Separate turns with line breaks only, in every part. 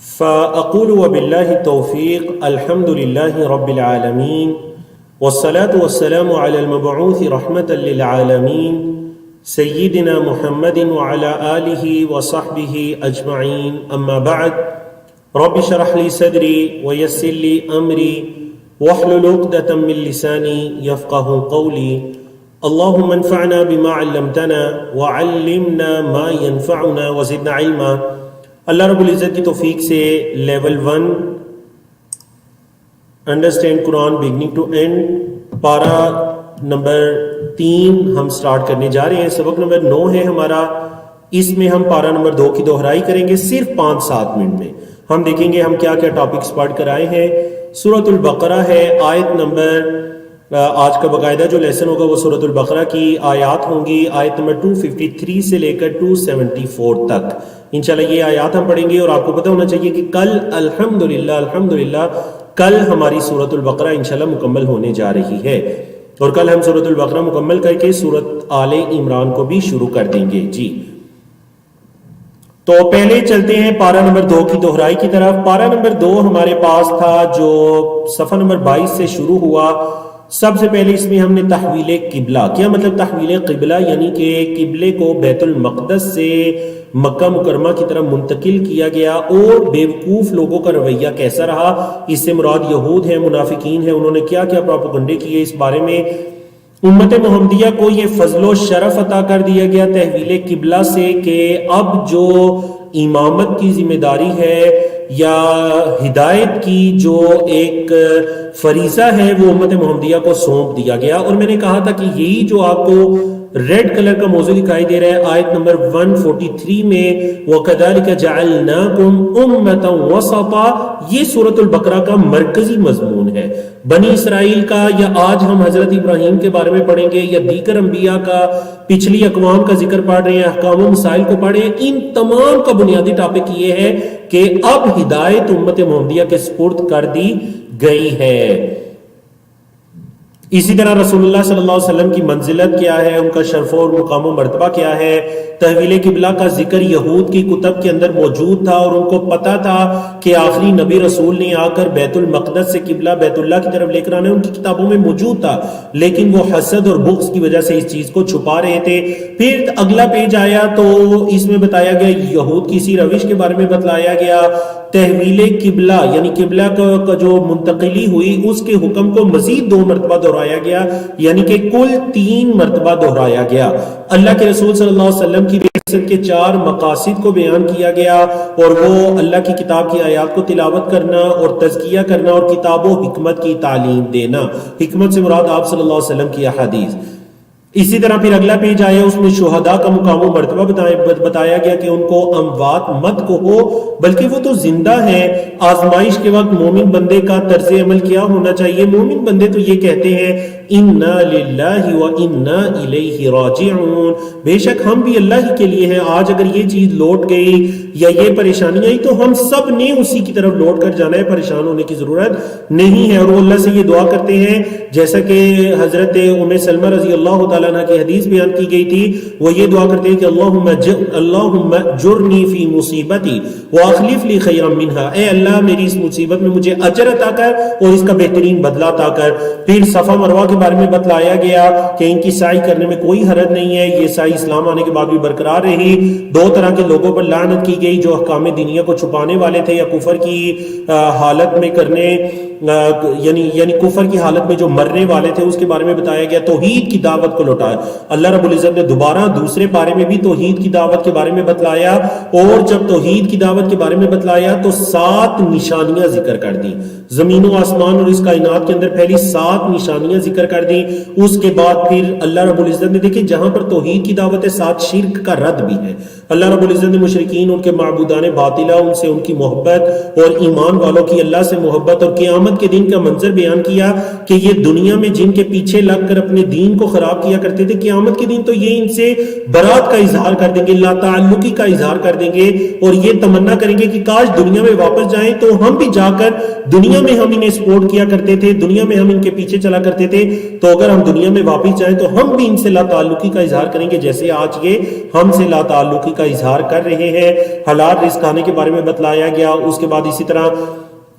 فأقول وبالله التوفيق الحمد لله رب العالمين والصلاة والسلام على المبعوث رحمة للعالمين سيدنا محمد وعلى آله وصحبه أجمعين أما بعد رب اشرح لي صدري ويسر لي أمري واحلل عقدة من لساني يفقه قولي اللهم انفعنا بما علمتنا وعلمنا ما ينفعنا وزدنا علما۔ اللہ رب العزت کی توفیق سے level 1 understand Quran beginning to end پارا نمبر 3 ہم سٹارٹ کرنے جا رہے ہیں۔ سبق نمبر 9 ہے ہمارا، اس میں ہم پارا نمبر 2 کی دہرائی کریں گے صرف 5-7 منٹ میں۔ ہم دیکھیں گے ہم کیا کیا ٹاپکس پڑھ کر آئے ہیں۔ سورۃ البقرہ ہے، آیت نمبر آج کا باقاعدہ جو لیسن ہوگا وہ سورۃ البقرہ کی آیات ہوں گی، آیت نمبر 253 سے لے کر 274 تک انشاءاللہ یہ آیات ہم پڑھیں گے۔ اور آپ کو پتہ ہونا چاہیے کہ کل الحمدللہ کل ہماری سورۃ البقرہ انشاءاللہ مکمل ہونے جا رہی ہے، اور کل ہم سورۃ البقرہ مکمل کر کے سورۃ آل عمران کو بھی شروع کر دیں گے۔ جی تو پہلے چلتے ہیں پارا نمبر 2 کی دہرائی کی طرف۔ پارا نمبر 2 ہمارے پاس تھا جو صفحہ نمبر 22 سے شروع ہوا۔ سب سے پہلے اس میں ہم نے تحویل قبلہ، کیا مطلب تحویل قبلہ؟ یعنی کہ قبلے کو بیت المقدس سے مکہ مکرمہ کی طرف منتقل کیا گیا، اور بیوقوف لوگوں کا رویہ کیسا رہا۔ اس سے مراد یہود ہیں، منافقین ہیں، انہوں نے کیا کیا پروپیگنڈے کیے اس بارے میں۔ امت محمدیہ کو یہ فضل و شرف عطا کر دیا گیا تحویل قبلہ سے کہ اب جو امامت کی ذمہ داری ہے یا ہدایت کی جو ایک فریضہ ہے وہ امت محمدیہ کو سونپ دیا گیا۔ اور میں نے کہا تھا کہ یہی جو آپ کو ریڈ کلر کا موضوع دکھائی دے رہا ہے آیت نمبر 143 میں، وَكَذَلِكَ جَعَلْنَاكُمْ أُمَّةً وَسَطًا، یہ سورۃ البقرہ کا مرکزی مضمون ہے۔ بنی اسرائیل کا، یا آج ہم حضرت ابراہیم کے بارے میں پڑھیں گے، یا دیگر انبیاء کا، پچھلی اقوام کا ذکر پڑھ رہے ہیں، احکام و مسائل کو پڑھ رہے ہیں۔ ان تمام کا بنیادی ٹاپک یہ ہے کہ اب ہدایت امت محمدیہ کے سپرد کر دی گئی ہے۔ اسی طرح رسول اللہ صلی اللہ علیہ وسلم کی منزلت کیا ہے، ان کا شرف اور مقام و مرتبہ کیا ہے۔ تحویل قبلہ کا ذکر یہود کی کتب کے اندر موجود تھا، اور ان کو پتا تھا کہ آخری نبی رسول نے آ کر بیت المقدس سے قبلہ بیت اللہ کی طرف لے کر آنا، ان کی کتابوں میں موجود تھا، لیکن وہ حسد اور بغض کی وجہ سے اس چیز کو چھپا رہے تھے۔ پھر اگلا پیج آیا تو اس میں بتایا گیا یہود کی اسی روش کے بارے میں بتلایا گیا۔ تحویل قبلہ یعنی قبلہ کا جو منتقلی ہوئی اس کے حکم کو مزید 2 مرتبہ دہرایا گیا، یعنی کہ کل 3 مرتبہ دہرایا گیا۔ اللہ کے رسول صلی اللہ علیہ وسلم کی بعثت کے 4 مقاصد کو بیان کیا گیا، اور وہ اللہ کی کتاب کی آیات کو تلاوت کرنا اور تزکیہ کرنا اور کتاب و حکمت کی تعلیم دینا۔ حکمت سے مراد آپ صلی اللہ علیہ وسلم کی احادیث۔ اسی طرح پھر اگلا پیج آیا، اس میں شہداء کا مقام و مرتبہ بتایا گیا کہ ان کو اموات مت کہو بلکہ وہ تو زندہ ہیں۔ آزمائش کے وقت مومن بندے کا طرز عمل کیا ہونا چاہیے؟ مومن بندے تو یہ کہتے ہیں انا للہ و انا الیہ راجعون، بے شک ہم بھی اللہ ہی کے لیے ہیں۔ آج اگر یہ چیز لوٹ گئی یا یہ پریشانی آئی تو ہم سب نے اسی کی طرف لوٹ کر جانا ہے، پریشان ہونے کی ضرورت نہیں ہے۔ اور وہ اللہ سے یہ دعا کرتے ہیں، جیسا کہ حضرت ام سلمہ رضی اللہ تعالیٰ عنہ کی حدیث بیان کی گئی تھی، وہ یہ دعا کرتے ہیں کہ اللہم جرنی فی مصیبتی واخلف لی خیرا منہا، اے اللہ میری اس مصیبت میں مجھے اجر عطا کر اور اس کا بہترین بدلہ عطا کر۔ پھر صفا مروہ کے بارے میں بتلایا گیا کہ ان کی سعی کرنے میں کوئی حرج نہیں ہے، یہ سعی اسلام آنے کے بعد بھی برقرار رہی۔ 2 طرح کے لوگوں پر لعنت کی گئی، جو احکام دینیہ کو چھپانے والے تھے یا کفر کی حالت میں کرنے یعنی کفر کی حالت میں جو مرنے والے تھے، اس کے بارے میں بتایا گیا۔ توحید کی دعوت کو لوٹایا، اللہ رب العزت نے دوبارہ دوسرے پارے میں بھی توحید کی دعوت کے بارے میں بتلایا، اور جب توحید کی دعوت کے بارے میں بتلایا تو 7 نشانیاں ذکر کر دی، زمین و آسمان اور اس کائنات کے اندر پہلی 7 نشانیاں ذکر کر دی۔ اس کے بعد پھر اللہ رب العزت نے دیکھیں جہاں پر توحید کی دعوت ہے، ساتھ شرک کا رد بھی ہے۔ اللہ رب العزت نے مشرکین، ان کے معبودان باطلہ، ان سے ان کی محبت، اور ایمان والوں کی اللہ سے محبت، اور قیامت کے دن کا منظر بیان کیا کہ یہ دنیا میں جن کے پیچھے لگ کر اپنے دین کو خراب کیا کرتے تھے، قیامت کے دن تو یہ ان سے برات کا اظہار کر دیں گے، لا تعلقی کا اظہار کر دیں گے، اور یہ تمنا کریں گے کہ کاش دنیا میں واپس جائیں تو ہم بھی جا کر دنیا دنیا میں ہم انہیں سپورٹ کیا کرتے تھے، دنیا میں ہم ان کے پیچھے چلا کرتے تھے، تو اگر ہم دنیا میں واپس جائیں تو ہم بھی ان سے لا تعلقی کا اظہار کریں گے جیسے آج یہ ہم سے لا تعلقی کا اظہار کر رہے ہیں۔ حلال رزق کھانے کے بارے میں بتلایا گیا۔ اس کے بعد اسی طرح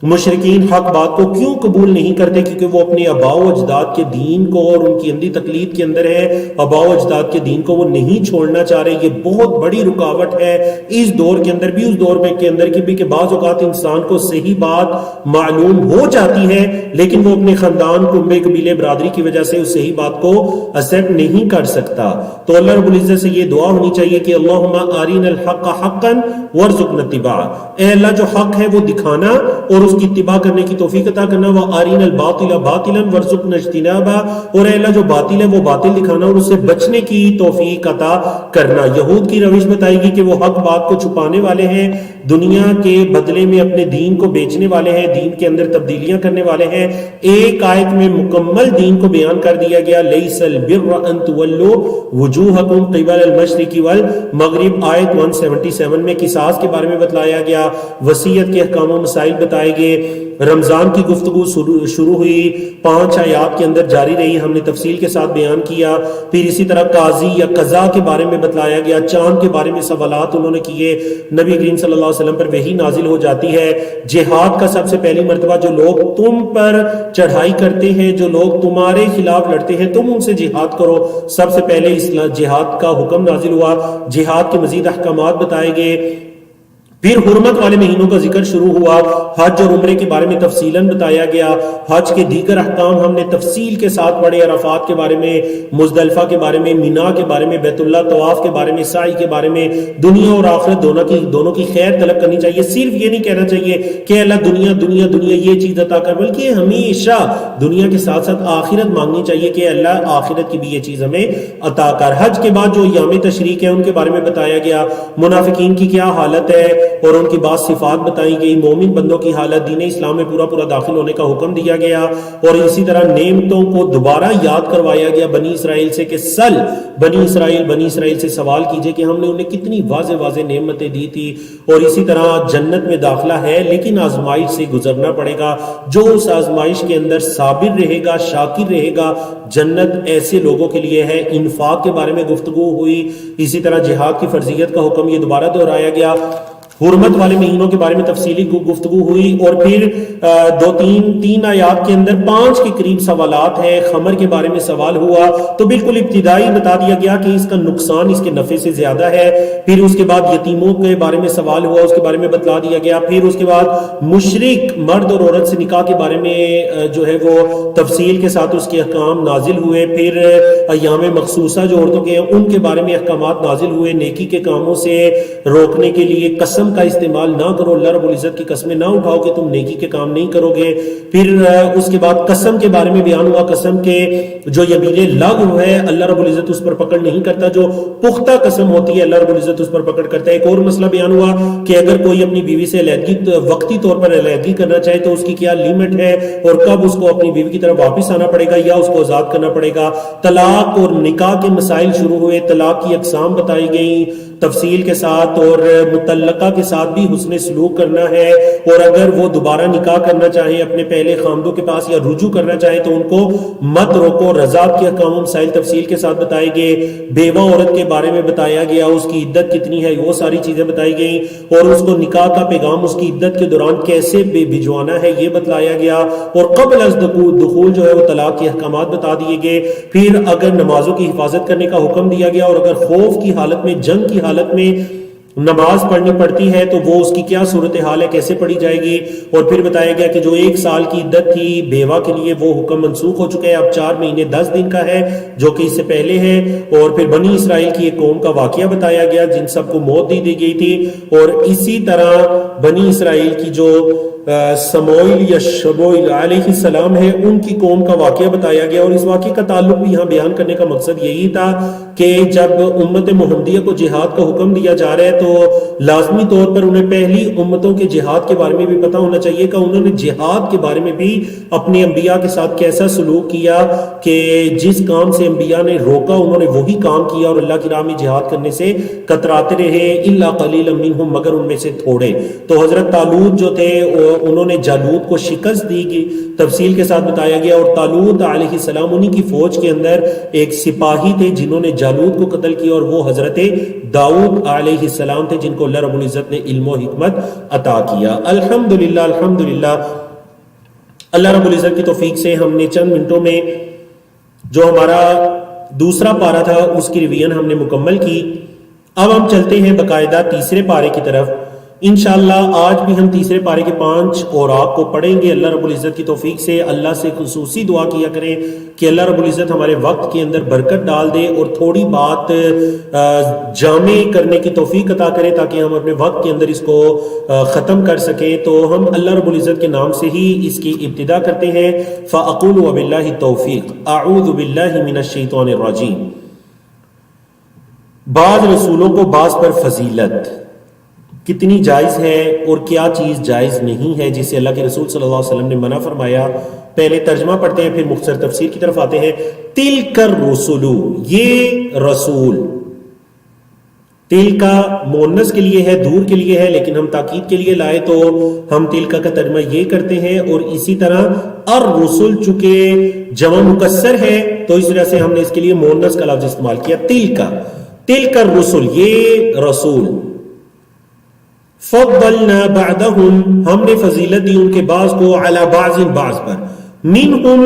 مشرکین حق بات کو کیوں قبول نہیں کرتے، کیونکہ وہ اپنے آباء و اجداد کے دین کو اور ان کی اندھی تقلید کے اندر ہے، آباء و اجداد کے دین کو وہ نہیں چھوڑنا چاہ رہے۔ یہ بہت بڑی رکاوٹ ہے اس دور کے اندر بھی، اس دور میں کے اندر کی بھی، کہ بعض اوقات انسان کو صحیح بات معلوم ہو جاتی ہے لیکن وہ اپنے خاندان کنبے قبیلے برادری کی وجہ سے اس صحیح بات کو ایکسپٹ نہیں کر سکتا۔ تو اللہ رب العزت سے یہ دعا ہونی چاہیے کہ اللہم ارنا الحق حقا وارزقنا اتباعہ، اے اللہ جو حق ہے وہ دکھانا اور اس کی اتباع کرنے کی توفیق عطا کرنا، وَأَرِنَا الْبَاطِلَ بَاطِلًا وَارْزُقْنَا اجْتِنَابَهُ، اور اے اللہ جو باطل ہے وہ باطل دکھانا اور اس سے بچنے کی توفیق عطا کرنا۔ یہود کی روش بتائے گی کہ وہ حق بات کو چھپانے والے ہیں، دنیا کے بدلے میں اپنے دین کو بیچنے والے ہیں، دین کے اندر تبدیلیاں کرنے والے ہیں۔ ایک آیت میں مکمل دین کو بیان کر دیا گیا، لَيْسَ الْبِرَّ أَن تُوَلُّوا وُجُوهَكُمْ قِبَلَ الْمَشْرِقِ وَالْمَغْرِبِ، آیت 177 میں قصاص کے بارے میں بتلایا گیا، وصیت کے احکام و مسائل بتائے گئے۔ رمضان کی گفتگو شروع ہوئی، 5 آیات کے اندر جاری رہی، ہم نے تفصیل کے ساتھ بیان کیا۔ پھر اسی طرح قاضی یا قضا کے بارے میں بتلایا گیا، چاند کے بارے میں سوالات انہوں نے کیے، نبی کریم صلی اللہ علیہ وسلم پر وحی نازل ہو جاتی ہے۔ جہاد کا سب سے پہلی مرتبہ جو لوگ تم پر چڑھائی کرتے ہیں، جو لوگ تمہارے خلاف لڑتے ہیں، تم ان سے جہاد کرو، سب سے پہلے جہاد کا حکم نازل ہوا۔ جہاد کے مزید احکامات بتائے گئے۔ پھر حرمت والے مہینوں کا ذکر شروع ہوا، حج اور عمرے کے بارے میں تفصیلاً بتایا گیا، حج کے دیگر احکام ہم نے تفصیل کے ساتھ پڑھے، عرفات کے بارے میں، مزدلفہ کے بارے میں، مینا کے بارے میں، بیت اللہ طواف کے بارے میں، سعی کے بارے میں۔ دنیا اور آخرت دونوں کی خیر طلب کرنی چاہیے، صرف یہ نہیں کہنا چاہیے کہ اللہ دنیا دنیا دنیا یہ چیز عطا کر، بلکہ ہمیشہ دنیا کے ساتھ ساتھ آخرت مانگنی چاہیے کہ اللہ آخرت کی بھی یہ چیز ہمیں عطا کر۔ حج کے بعد جو ایام تشریق ہیں ان کے بارے میں بتایا گیا، منافقین کی کیا حالت ہے اور ان کی بعض صفات بتائی گئی، مومن بندوں کی حالت، دین اسلام میں پورا داخل ہونے کا حکم دیا گیا، اور اسی طرح نعمتوں کو دوبارہ یاد کروایا گیا بنی اسرائیل سے کہ بنی اسرائیل سے سوال کیجئے کہ ہم نے انہیں کتنی واضح نعمتیں دی تھی، اور اسی طرح جنت میں داخلہ ہے لیکن آزمائش سے گزرنا پڑے گا، جو اس آزمائش کے اندر صابر رہے گا، شاکر رہے گا، جنت ایسے لوگوں کے لیے ہے۔ انفاق کے بارے میں گفتگو ہوئی، اسی طرح جہاد کی فرضیت کا حکم یہ دوبارہ دہرایا گیا، حرمت والے مہینوں کے بارے میں تفصیلی گفتگو ہوئی، اور پھر تین آیات کے اندر 5 کے قریب سوالات ہیں۔ خمر کے بارے میں سوال ہوا تو بالکل ابتدائی بتا دیا گیا کہ اس کا نقصان اس کے نفع سے زیادہ ہے۔ پھر اس کے بعد یتیموں کے بارے میں سوال ہوا، اس کے بارے میں بتلا دیا گیا۔ پھر اس کے بعد مشرک مرد اور عورت سے نکاح کے بارے میں جو ہے وہ تفصیل کے ساتھ اس کے احکام نازل ہوئے۔ پھر ایام مخصوصہ جو عورتوں کے ہیں ان کے بارے میں احکامات نازل ہوئے، نیکی کے کاموں سے روکنے کے لیے قسم کا استعمال نہ کرو، اللہ رب العزت کی قسمیں نہ اٹھاؤ کہ تم نیکی کے کام نہیں کرو گے۔ پھر اس کے بعد قسم کے بارے میں بیان ہوا، قسم کے جو یمین لغو ہے اللہ رب العزت اس پر پکڑ نہیں کرتا، جو پختہ قسم ہوتی ہے اللہ رب العزت اس پر پکڑ کرتا ہے۔ ایک اور مسئلہ بیان ہوا کہ اگر کوئی اپنی بیوی سے وقتی طور پر علیحدگی کرنا چاہے تو اس کی کیا لیمٹ ہے اور کب اس کو اپنی بیوی کی طرف واپس آنا پڑے گا یا اس کو آزاد کرنا پڑے گا۔ طلاق اور نکاح کے مسائل شروع ہوئے، طلاق کی اقسام بتائی گئیں تفصیل کے ساتھ، اور متعلقہ کے ساتھ بھی حسن سلوک کرنا ہے، اور اگر وہ دوبارہ نکاح کرنا چاہیں اپنے پہلے خامدوں کے پاس یا رجوع کرنا چاہیں تو ان کو مت روکو۔ رضاعت کے احکام و مسائل تفصیل کے ساتھ بتائے گئے، بیوہ عورت کے بارے میں بتایا گیا، اس کی عدت کتنی ہے وہ ساری چیزیں بتائی گئیں، اور اس کو نکاح کا پیغام اس کی عدت کے دوران کیسے بھجوانا ہے یہ بتلایا گیا، اور قبل از دخول جو ہے وہ طلاق کے احکامات بتا دیے گئے۔ پھر اگر نمازوں کی حفاظت کرنے کا حکم دیا گیا، اور اگر خوف کی حالت میں، جنگ کی حالت میں نماز پڑھنی پڑتی ہے تو وہ اس کی کیا صورتحال ہے، کیسے پڑھی جائے گی۔ اور پھر بتایا گیا کہ جو 1 سال کی عدت تھی بیوہ کے لیے وہ حکم منسوخ ہو چکا ہے، اب 4 مہینے 10 دن کا ہے جو کہ اس سے پہلے ہے۔ اور پھر بنی اسرائیل کی ایک قوم کا واقعہ بتایا گیا جن سب کو موت دی گئی تھی، اور اسی طرح بنی اسرائیل کی جو سموئیل یا شموئیل علیہ السلام ہے ان کی قوم کا واقعہ بتایا گیا، اور اس واقعے کا تعلق بھی یہاں بیان کرنے کا مقصد یہی تھا کہ جب امت محمدیہ کو جہاد کا حکم دیا جا رہا ہے تو تو لازمی طور پر انہیں پہلی امتوں کے جہاد کے بارے میں بھی پتہ ہونا چاہیے کہ انہوں نے جہاد کے بارے میں بھی اپنے انبیاء کے ساتھ کیسا سلوک کیا کہ جس کام سے انبیاء نے روکا انہوں نے وہی کام کیا اور اللہ کی راہ میں جہاد کرنے سے کتراتے رہے، الا قلیلا منہم، مگر ان میں سے تھوڑے۔ تو حضرت طالوت جو تھے انہوں نے جالوت کو شکست دی گئی، تفصیل کے ساتھ بتایا گیا، اور طالوت علیہ السلام انہی کی فوج کے اندر ایک سپاہی تھے جنہوں نے جالوت کو قتل کیا، اور وہ حضرت داؤد علیہ السلام تھے جن کو اللہ رب العزت نے علم و حکمت عطا کیا۔ الحمدللہ الحمدللہ، اللہ رب العزت کی توفیق سے ہم نے چند منٹوں میں جو ہمارا دوسرا پارہ تھا اس کی ریویژن ہم نے مکمل کی۔ اب ہم چلتے ہیں باقاعدہ تیسرے پارے کی طرف۔ انشاءاللہ آج بھی ہم تیسرے پارے کے 5 اوراق کو پڑھیں گے اللہ رب العزت کی توفیق سے۔ اللہ سے خصوصی دعا کیا کریں کہ اللہ رب العزت ہمارے وقت کے اندر برکت ڈال دے اور تھوڑی بات جامع کرنے کی توفیق عطا کرے تاکہ ہم اپنے وقت کے اندر اس کو ختم کر سکیں۔ تو ہم اللہ رب العزت کے نام سے ہی اس کی ابتدا کرتے ہیں۔ فَأَقُولُ وَبِاللَّهِ التَّوْفِيقُ أَعُوذُ بِاللَّهِ مِنَ الشَّيْطَانِ الرَّجِيمِ۔ بعض رسولوں کو بعض پر فضیلت کتنی جائز ہے اور کیا چیز جائز نہیں ہے جسے اللہ کے رسول صلی اللہ علیہ وسلم نے منع فرمایا۔ پہلے ترجمہ پڑھتے ہیں پھر مختصر تفسیر کی طرف آتے ہیں۔ تِلْكَ الرُّسُلُ، یہ رسول، تل کا مؤنث کے لیے ہے، دور کے لیے ہے، لیکن ہم تاکید کے لیے لائے تو ہم تلکا کا ترجمہ یہ کرتے ہیں، اور اسی طرح الرسل چونکہ جمع مکسر ہے تو اس وجہ سے ہم نے اس کے لیے مؤنث کا لفظ استعمال کیا، تلکا الرسل، یہ رسول۔ فضلنا بعدهم، ہم نے فضیلت دی ان کے بعض کو، علی بعض، بعض پر، منہم،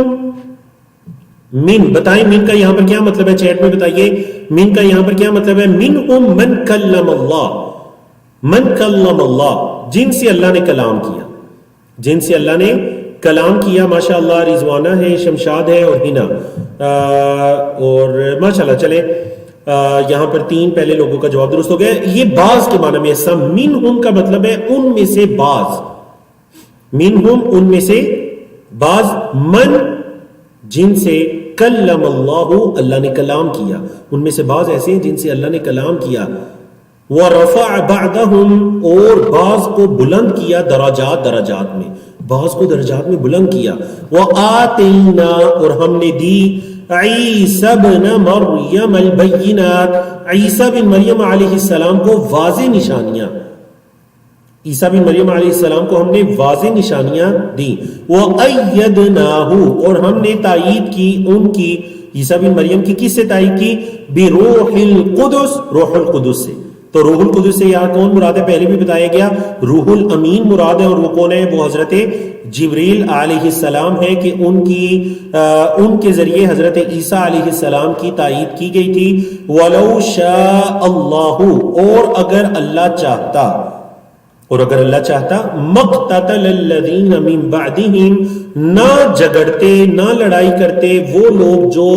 من بتائیں من کا یہاں پر کیا مطلب ہے، چیٹ میں بتائیے من کا یہاں پر کیا مطلب ہے۔ منہم من کلم اللہ، من کلم اللہ، جن سے اللہ نے کلام کیا، جن سے اللہ نے کلام کیا۔ ماشاءاللہ رضوانہ ہے، شمشاد ہے اور ہنا، اور ماشاءاللہ چلے یہاں پر 3 پہلے لوگوں کا جواب درست ہو گیا۔ یہ بعض کے معنی میں ایسا، منہم کا مطلب ہے ان میں سے بعض، منہم ان میں سے بعض، من جن سے کلم اللہ اللہ نے کلام کیا، ان میں سے بعض ایسے ہیں جن سے اللہ نے کلام کیا۔ وَرَفَعَ بَعْدَهُمْ، اور بعض کو بلند کیا، درجات میں، بعض کو درجات میں بلند کیا۔ وَآتَيْنَا، اور ہم نے دی، عیسیٰ بن مریم البینات، عیسیٰ بن مریم علیہ السلام کو واضح نشانیاں، عیسیٰ بن مریم علیہ السلام کو ہم نے واضح نشانیاں دیں۔ وَأَيَّدْنَاهُ، اور ہم نے تائید کی ان کی، عیسیٰ بن مریم کی کس سے تائید کی، بروح القدس، روح القدس سے۔ تو روح القدس سے یہاں کون مراد ہے، پہلے بھی بتایا گیا روح الامین مراد ہے، اور وہ کون ہے، وہ حضرت جبریل علیہ السلام ہے کہ ان کے ذریعے حضرت عیسیٰ علیہ السلام کی تائید کی گئی تھی۔ وَلَوْ شَاءَ اللَّهُ، اور اگر اللہ چاہتا، اور اگر اللہ چاہتا، مَقْتَتَلَ الَّذِينَ مِن بَعْدِهِمْ، نہ جگڑتے نہ لڑائی کرتے وہ لوگ جو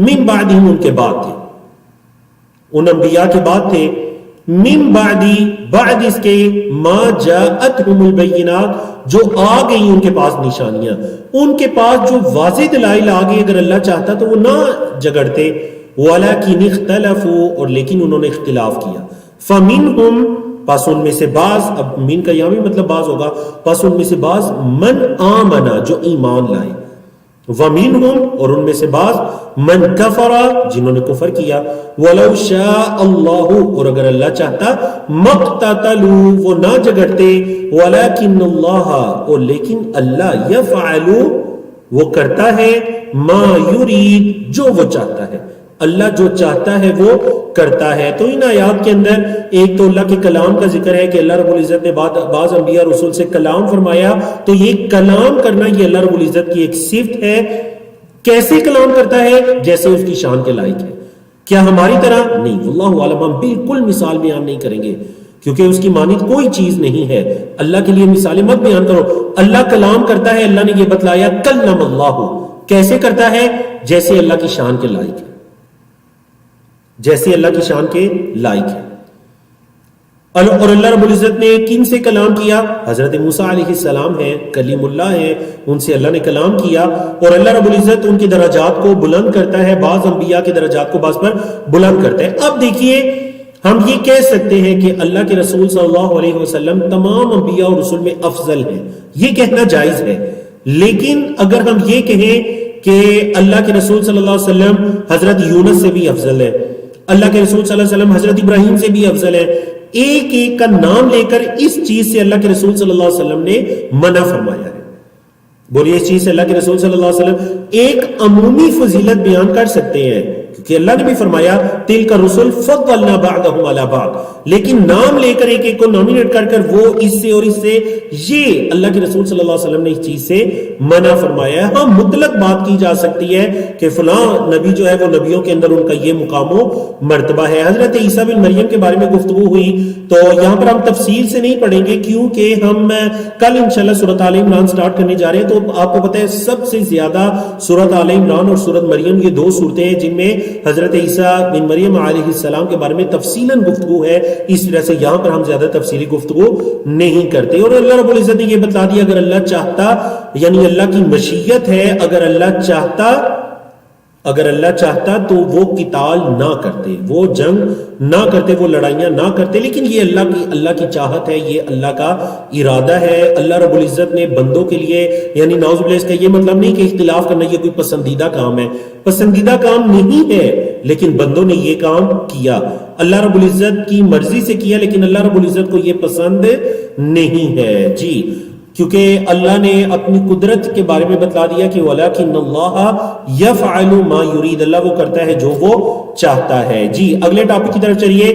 من بعدہم ان کے بعد تھے، ان انبیاء کے بعد تھے، من بعدی، بعد اس کے، ما جاءتہم البینات، جو آ گئی ان کے پاس نشانیاں، ان کے پاس جو واضح دلائل آ گئی، اگر اللہ چاہتا تو وہ نہ جگڑتے۔ وَلَكِنِ اخْتَلَفُوا، اور لیکن انہوں نے اختلاف کیا۔ فَمِنْهُمْ، پس ان میں سے بعض، اب من کا یہاں بھی مطلب بعض ہوگا، پس ان میں سے بعض، من آمنا، جو ایمان لائے، وَمِنْهُمْ، اور ان میں سے بعض، من کفر، جنہوں نے کفر کیا۔ وَلَوْ شَاءَ اللَّهُ، اور اگر اللہ چاہتا، مَقْتَتَلُوا، وہ نہ جگڑتے، وَلَكِنَّ اللَّهَ، اور لیکن اللہ، يَفْعَلُ، وہ کرتا ہے، ما يُرِيد، جو وہ چاہتا ہے، اللہ جو چاہتا ہے وہ کرتا ہے۔ تو ان آیات کے اندر ایک تو اللہ کے کلام کا ذکر ہے کہ اللہ رب العزت نے بعض انبیاء رسول سے کلام فرمایا، تو یہ کلام کرنا یہ اللہ رب العزت کی ایک صفت ہے۔ کیسے کلام کرتا ہے، جیسے اس کی شان کے لائق ہے، کیا ہماری طرح نہیں، واللہ اعلم، ہم بالکل مثال بیان نہیں کریں گے کیونکہ اس کی مانند کوئی چیز نہیں ہے۔ اللہ کے لیے مثالیں مت بیان کرو، اللہ کلام کرتا ہے، اللہ نے یہ بتلایا، کلم اللہ، کیسے کرتا ہے، جیسے اللہ کی شان کے لائق ہے، جیسے اللہ کی شان کے لائق ہے۔ اور اللہ رب العزت نے کن سے کلام کیا، حضرت موسیٰ علیہ السلام ہیں، کلیم اللہ ہیں، ان سے اللہ نے کلام کیا، اور اللہ رب العزت ان کی درجات کو بلند کرتا ہے، بعض انبیاء کے درجات کو بعض پر بلند کرتا ہے۔ اب دیکھیے ہم یہ کہہ سکتے ہیں کہ اللہ کے رسول صلی اللہ علیہ وسلم تمام انبیاء اور رسول میں افضل ہیں، یہ کہنا جائز ہے. لیکن اگر ہم یہ کہیں کہ اللہ کے رسول صلی اللہ علیہ وسلم حضرت یونس سے بھی افضل ہے، اللہ کے رسول صلی اللہ علیہ وسلم حضرت ابراہیم سے بھی افضل ہے، ایک ایک کا نام لے کر اس چیز سے اللہ کے رسول صلی اللہ علیہ وسلم نے منع فرمایا ہے. بولیے اس چیز سے اللہ کے رسول صلی اللہ علیہ وسلم ایک عمومی فضیلت بیان کر سکتے ہیں، کیونکہ اللہ نے بھی فرمایا تلک الرسل فضلنا بعضهم علی بعض، لیکن نام لے کر ایک ایک کو نامینیٹ کر کر وہ اس سے اور اس سے، یہ اللہ کے رسول صلی اللہ علیہ وسلم نے اس چیز سے منع فرمایا ہے. ہاں مطلق بات کی جا سکتی ہے کہ فلاں نبی جو ہے وہ نبیوں کے اندر ان کا یہ مقام و مرتبہ ہے. حضرت عیسیٰ بن مریم کے بارے میں گفتگو ہوئی تو یہاں پر ہم تفصیل سے نہیں پڑھیں گے کیونکہ ہم کل انشاءاللہ سورۃ آل عمران سٹارٹ کرنے جا رہے ہیں. تو آپ کو پتہ ہے سب سے زیادہ سورۃ آل عمران اور سورۃ مریم یہ دو صورتیں ہیں جن میں حضرت عیسیٰ بن مریم علیہ السلام کے بارے میں تفصیلاً گفتگو ہے، اس وجہ سے یہاں پر ہم زیادہ تفصیلی گفتگو نہیں کرتے. اور اللہ رب العزت نے یہ بتا دیا اگر اللہ چاہتا، یعنی اللہ کی مشیت ہے، اگر اللہ چاہتا تو وہ قتال نہ کرتے، وہ جنگ نہ کرتے، وہ لڑائیاں نہ کرتے، لیکن یہ اللہ کی چاہت ہے، یہ اللہ کا ارادہ ہے. اللہ رب العزت نے بندوں کے لیے، یعنی نعوذ باللہ اس کا یہ مطلب نہیں کہ اختلاف کرنا یہ کوئی پسندیدہ کام ہے، پسندیدہ کام نہیں ہے، لیکن بندوں نے یہ کام کیا، اللہ رب العزت کی مرضی سے کیا، لیکن اللہ رب العزت کو یہ پسند نہیں ہے. جی کیونکہ اللہ نے اپنی قدرت کے بارے میں بتلا دیا کہ وَلَكِنَّ اللَّهَ يَفْعَلُ مَا يُرِيدُ، اللہ وہ کرتا ہے جو وہ چاہتا ہے. جی اگلے ٹاپک کی طرف چلیے،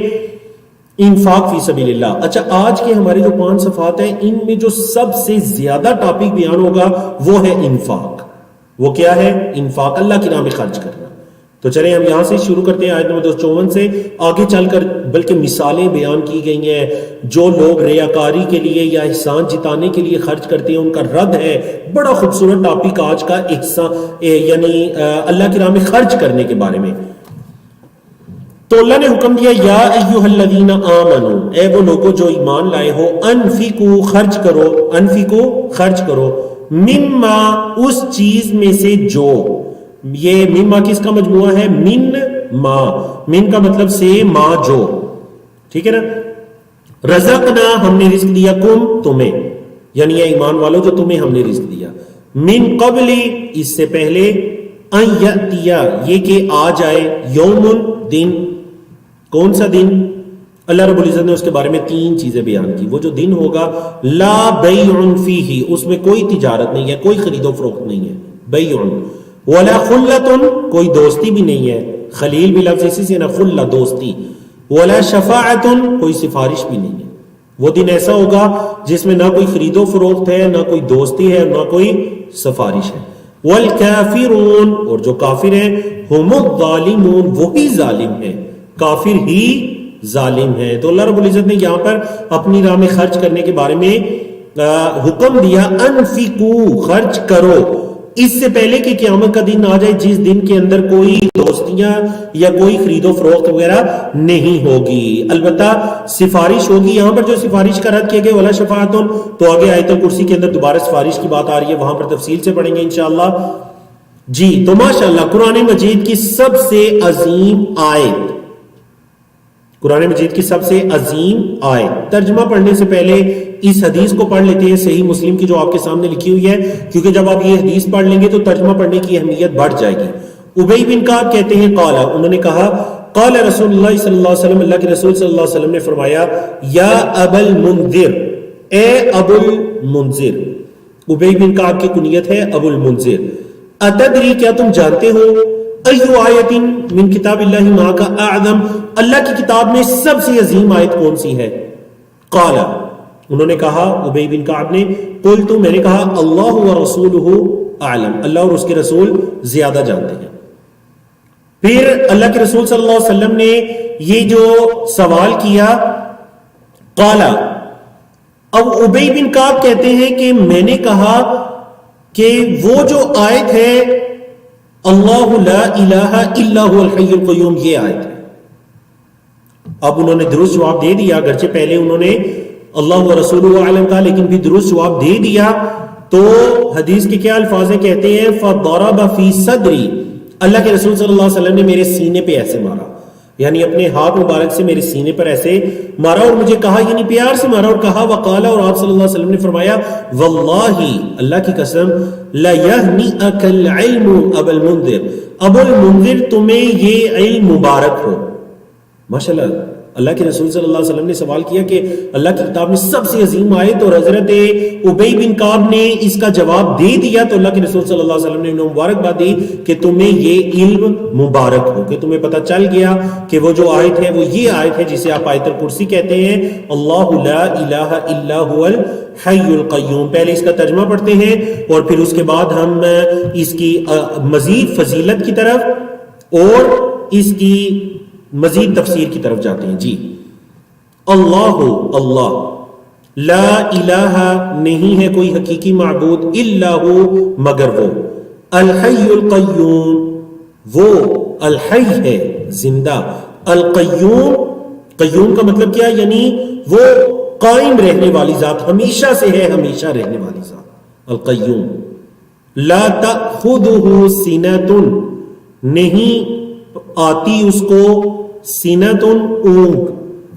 انفاق فی سبیل اللہ. اچھا آج کے ہمارے جو 5 صفحات ہیں ان میں جو سب سے زیادہ ٹاپک بیان ہوگا وہ ہے انفاق. وہ کیا ہے؟ انفاق، اللہ کی راہ میں خرچ کرنا. تو چلیں ہم یہاں سے شروع کرتے ہیں آیت نمبر 254 سے آگے چل کر، بلکہ مثالیں بیان کی گئی ہیں جو لوگ ریاکاری کے لیے یا احسان جتانے کے لیے خرچ کرتے ہیں ان کا رد ہے. بڑا خوبصورت ٹاپک آج کا احسان، یعنی اللہ کی راہ میں خرچ کرنے کے بارے میں. تو اللہ نے حکم دیا یا ایھا الذین آمنو، اے وہ لوگو جو ایمان لائے ہو، انفقوا خرچ کرو، انفقوا خرچ کرو، مما اس چیز میں سے جو، یہ مما کس کا مجموعہ ہے؟ من کا مطلب سے، ما جو، ٹھیک ہے نا. رزقنا ہم نے رزق دیا، کم تمہیں، یعنی یہ ایمان والو جو تمہیں ہم نے رزق دیا، من قبل اس سے پہلے، ان یاتیا یہ کہ آ جائے، یوم دن، کون سا دن؟ اللہ رب العزت نے اس کے بارے میں 3 چیزیں بیان کی. وہ جو دن ہوگا لا بیع فیہ، اس میں کوئی تجارت نہیں ہے، کوئی خرید و فروخت نہیں ہے، بیع، ولا خلۃ کوئی دوستی بھی نہیں ہے، خلیل بھی لفظ اسی سے نا، خلہ دوستی، ولا شفاعت کوئی سفارش بھی نہیں ہے. وہ دن ایسا ہوگا جس میں نہ کوئی خرید و فروخت ہے، نہ کوئی دوستی ہے، نہ کوئی سفارش ہے. والکافرون اور جو کافر ہیں، ہم الظالمون وہی ظالم ہیں، کافر ہی ظالم ہے. تو اللہ رب العزت نے یہاں پر اپنی راہ میں خرچ کرنے کے بارے میں حکم دیا، انفقوا خرچ کرو، اس سے پہلے کہ قیامت کا دن آ جائے جس دن کے اندر کوئی دوستیاں یا کوئی خرید و فروخت وغیرہ نہیں ہوگی. البتہ سفارش ہوگی. یہاں پر جو سفارش کا رد کیا گیا ولا شفاعتن، تو آگے آیت الکرسی کے اندر دوبارہ سفارش کی بات آ رہی ہے، وہاں پر تفصیل سے پڑھیں گے انشاءاللہ. جی تو ماشاءاللہ قرآن مجید کی سب سے عظیم آیت، قرآن مجید کی سب سے عظیم آیت. ترجمہ پڑھنے سے پہلے اس حدیث کو پڑھ لیتے ہیں، صحیح مسلم کی جو آپ کے سامنے لکھی ہوئی ہے، کیونکہ جب آپ یہ حدیث پڑھ لیں گے تو ترجمہ پڑھنے کی اہمیت بڑھ جائے گی. ابی بن کعب کہتے ہیں قال، انہوں نے کہا قال رسول اللہ صلی اللہ علیہ وسلم، اللہ کے رسول صلی اللہ علیہ وسلم نے فرمایا یا ابا المنذر، اے ابو المنذر. ابی بن کعب کی کنیت ہے ابو المنذر. اتدری کیا تم جانتے ہو، ایو آیت من کتاب اللہ ما کا اعظم، اللہ کی کتاب میں سب سے عظیم آیت کون سی ہے؟ قال، انہوں نے کہا ابی بن کعب نے، قلت میں نے کہا اللہ ورسولہ اعلم، اللہ اور اس کے رسول زیادہ جانتے ہیں. پھر اللہ کے رسول صلی اللہ علیہ وسلم نے یہ جو سوال کیا، قال، اب ابی بن کعب کہتے ہیں کہ میں نے کہا کہ وہ جو آیت ہے اللہ لا الہ الا هو الحی القیوم، یہ آیت ہے. اب انہوں نے درست جواب دے دیا، اگرچہ پہلے انہوں نے اللہ و رسولہ اعلم کہا لیکن بھی درست جواب دے دیا. تو حدیث کے کیا الفاظ ہیں؟ کہتے ہیں فضرب فی صدری، اللہ کے رسول صلی اللہ علیہ وسلم نے میرے سینے پہ ایسے مارا. یعنی اپنے ہاتھ مبارک سے میرے سینے پر ایسے مارا اور مجھے کہا، یعنی پیار سے مارا اور کہا وقالا، اور آپ صلی اللہ علیہ وسلم نے فرمایا واللہ اللہ کی قسم لَيَهْنِئَكَ الْعِلْمُ ابا المنذر، ابو المنذر تمہیں یہ علم مبارک ہو. ماشاءاللہ اللہ کے رسول صلی اللہ علیہ وسلم نے سوال کیا کہ اللہ کی کتاب میں سب سے عظیم آیت، اور حضرت ابی بن کعب نے اس کا جواب دے دیا تو اللہ کے رسول صلی اللہ علیہ وسلم نے انہیں مبارکباد دی کہ تمہیں یہ علم مبارک ہو، کہ تمہیں پتہ چل گیا کہ وہ جو آیت ہے وہ یہ آیت ہے جسے آپ آیت الکرسی کہتے ہیں، اللہ لا الہ الا هو الحی القیوم. پہلے اس کا ترجمہ پڑھتے ہیں اور پھر اس کے بعد ہم اس کی مزید فضیلت کی طرف اور اس کی مزید تفسیر کی طرف جاتے ہیں. جی اللہ اللہ، لا الہ نہیں ہے کوئی حقیقی معبود، الا ہو مگر وہ، الحی القیوم وہ الحی ہے زندہ، القیوم قیوم کا مطلب کیا، یعنی وہ قائم رہنے والی ذات، ہمیشہ سے ہے، ہمیشہ رہنے والی ذات القیوم. لا تأخذہ سنۃ نہیں آتی اس کو سینۃ اونگ،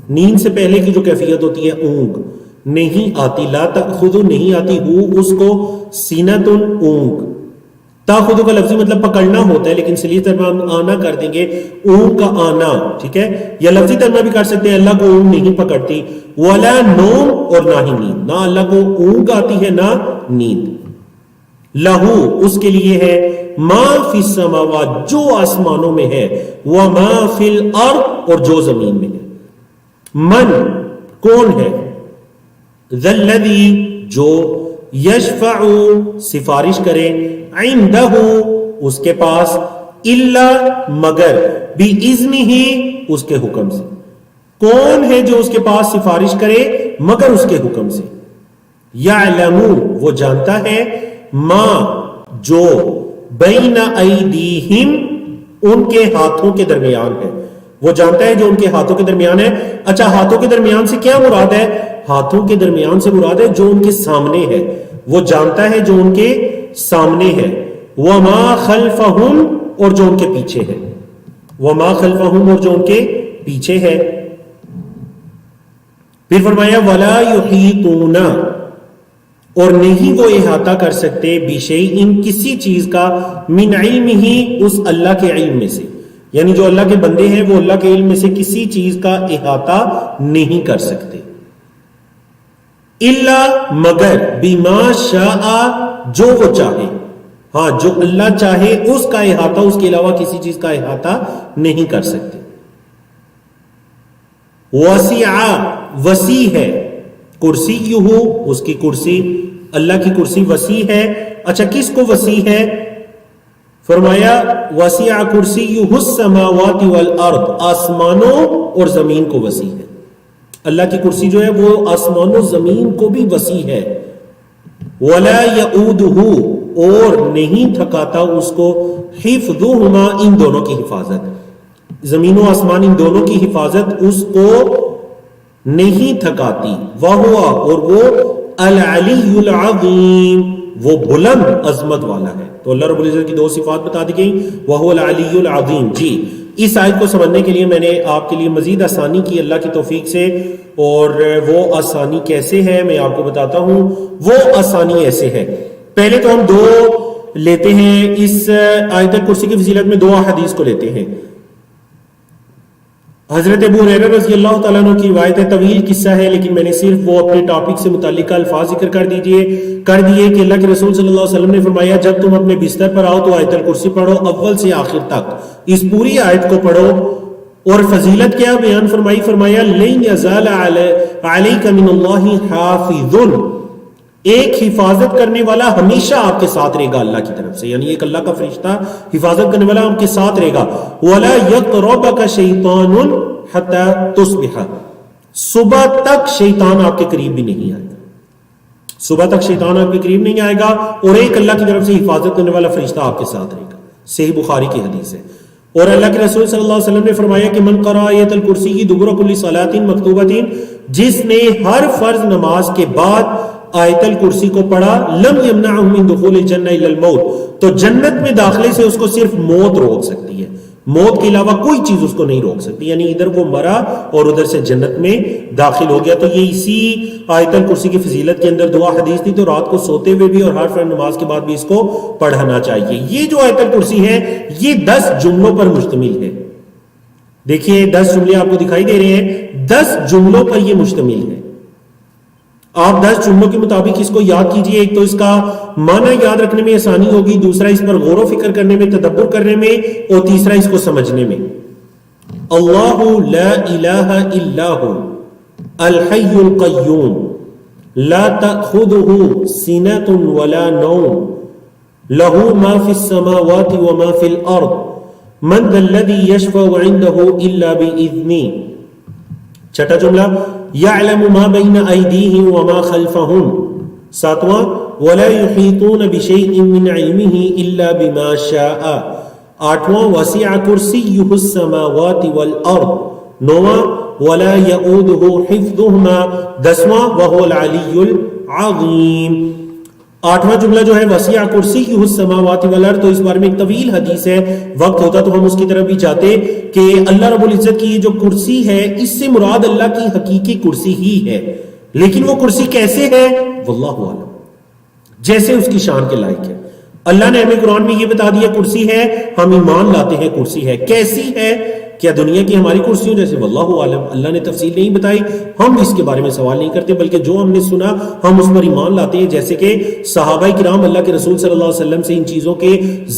نیند سے پہلے کی جو کیفیت ہوتی ہے اونگ نہیں آتی، لا تأخذ نہیں آتی ہو اس کو سینۃ اونگ. تاخذ کا لفظی مطلب پکڑنا ہوتا ہے لیکن صحیح ترجمہ ہم آنا کر دیں گے، اونگ کا آنا، ٹھیک ہے، یا لفظی ترجمہ بھی کر سکتے ہیں اللہ کو اونگ نہیں پکڑتی، ولا نوم اور نہ ہی نیند، نہ اللہ کو اونگ آتی ہے نہ نیند. لہو اس کے لیے ہے ما فی السماوات جو آسمانوں میں ہے، وما فی الارض اور جو زمین میں ہے. من کون ہے، ذا الذی جو یشفع سفارش کرے، عندہ اس کے پاس، الا مگر، باذنہ اس کے حکم سے. کون ہے جو اس کے پاس سفارش کرے مگر اس کے حکم سے. یعلم وہ جانتا ہے، ما جو، بین ایدیہم ان کے ہاتھوں کے درمیان ہے، وہ جانتا ہے جو ان کے ہاتھوں کے درمیان ہے. اچھا ہاتھوں کے درمیان سے کیا مراد ہے، ہاتھوں کے درمیان سے مراد ہے جو ان کے سامنے ہے، وہ جانتا ہے جو ان کے سامنے ہے. وما خلفہم اور جو ان کے پیچھے ہے، وما خلفہم اور جو ان کے پیچھے ہے. پھر فرمایا ولا یحیطون اور نہیں وہ احاطہ کر سکتے، بشیء کسی چیز کا، من علم ہی اس اللہ کے علم میں سے، یعنی جو اللہ کے بندے ہیں وہ اللہ کے علم میں سے کسی چیز کا احاطہ نہیں کر سکتے. الا مگر، بما شاء جو وہ چاہے، ہاں جو اللہ چاہے اس کا احاطہ، اس کے علاوہ کسی چیز کا احاطہ نہیں کر سکتے. وسع وسیع ہے، کرسیہ اس کی کرسی، اللہ کی کرسی وسیع ہے. اچھا کس کو وسیع ہے، فرمایا وسیع کرسیہ السماوات والارض، آسمانوں اور زمین کو وسیع ہے. اللہ کی کرسی جو ہے وہ آسمان و زمین کو بھی وسیع ہے. ولا یؤودہ اور نہیں تھکاتا اس کو، حفظہما ان دونوں کی حفاظت، زمین و آسمان ان دونوں کی حفاظت اس کو نہیں تھکاتی. وہو اور وہ العلی العظیم وہ بلند عظمت والا ہے. تو اللہ رب العزت کی دو صفات بتا دی گئی، وہو العلی العظیم. جی اس آیت کو سمجھنے کے لیے میں نے آپ کے لیے مزید آسانی کی اللہ کی توفیق سے، اور وہ آسانی کیسے ہے میں آپ کو بتاتا ہوں. وہ آسانی ایسے ہے، پہلے تو ہم دو لیتے ہیں اس آیت الکرسی کی فضیلت میں، دو احادیث کو لیتے ہیں. حضرت ابو ہریرہ رضی اللہ تعالیٰ عنہ کی روایت ہے، طویل قصہ ہے لیکن میں نے صرف وہ اپنے ٹاپک سے متعلقہ الفاظ ذکر کر دیے کہ اللہ کے رسول صلی اللہ علیہ وسلم نے فرمایا جب تم اپنے بستر پر آؤ تو آیت الکرسی پڑھو، اول سے آخر تک اس پوری آیت کو پڑھو. اور فضیلت کیا بیان فرمایا لن یزال علیک من اللہ حافظ، ایک حفاظت کرنے والا ہمیشہ آپ کے ساتھ رہے گا اللہ کی طرف سے، یعنی ایک اللہ کا فرشتہ حفاظت کرنے والا آپ کے ساتھ رہے گا. ولا یقربک شیطان حتی تصبح، صبح تک شیطان آپ کے قریب بھی نہیں آئے گا، صبح تک شیطان آپ کے قریب نہیں آئے گا، اور ایک اللہ کی طرف سے حفاظت کرنے والا فرشتہ آپ کے ساتھ رہے گا. صحیح بخاری کی حدیث ہے. اور اللہ کے رسول صلی اللہ علیہ وسلم نے فرمایا کہ من قرأ آیت الکرسی کی دبر کل صلاۃ مکتوبۃ، جس نے ہر فرض نماز کے بعد آیت الکرسی کو پڑھا، لم یمنعہ من دخول الجنہ الا الموت، تو جنت میں داخلے سے اس کو صرف موت روک سکتی ہے، موت کے علاوہ کوئی چیز اس کو نہیں روک سکتی، یعنی ادھر وہ مرا اور ادھر سے جنت میں داخل ہو گیا۔ تو یہ اسی آیت الکرسی کی فضیلت کے اندر دعا حدیث تھی، تو رات کو سوتے ہوئے بھی اور ہر فرض نماز کے بعد بھی اس کو پڑھنا چاہیے۔ یہ جو آیت الکرسی ہے یہ 10 جملوں پر مشتمل ہے۔ دیکھیے 10 جملے آپ کو دکھائی دے رہے ہیں، 10 جملوں پر یہ مشتمل ہے۔ آپ 10 جملوں کے مطابق اس کو یاد کیجئے۔ ایک تو اس کا معنی یاد رکھنے میں آسانی ہوگی، دوسرا اس پر غور و فکر کرنے میں، تدبر کرنے میں، اور تیسرا اس کو سمجھنے میں۔ اللہ لا الہ الا ہو الحی القیوم لا تأخذہ سنۃ ولا نوم لہ ما فی السماوات وما فی الارض من ذا الذی یشفع عنده الا بإذنہ۔ چھٹا جملہ یعلم ما بین ایدیہم وما خلفہم۔ ساتواں ولا یحیطون بشیء من علمہ الا بما شاء۔ آٹھواں وسع کرسیہ السماوات والارض۔ نواں ولا یؤودہ حفظہما۔ دسواں وہو العلی العظیم۔ آٹھواں جملہ جو ہے وسیع کرسیہ السماوات والارض، تو اس بارے میں ایک طویل حدیث ہے، وقت ہوتا تو ہم اس کی طرف بھی جاتے کہ اللہ رب العزت کی یہ جو کرسی ہے اس سے مراد اللہ کی حقیقی کرسی ہی ہے، لیکن وہ کرسی کیسے ہے واللہ اعلم، جیسے اس کی شان کے لائق ہے۔ اللہ نے ہمیں قرآن میں یہ بتا دیا کرسی ہے، ہم ایمان لاتے ہیں کرسی ہے۔ کیسی ہے؟ کیا دنیا کی ہماری کرسیوں جیسے؟ واللہ عالم، اللہ نے تفصیل نہیں بتائی، ہم اس کے بارے میں سوال نہیں کرتے، بلکہ جو ہم نے سنا ہم اس پر ایمان لاتے ہیں، جیسے کہ صحابہ کرام اللہ کے رسول صلی اللہ علیہ وسلم سے ان چیزوں کے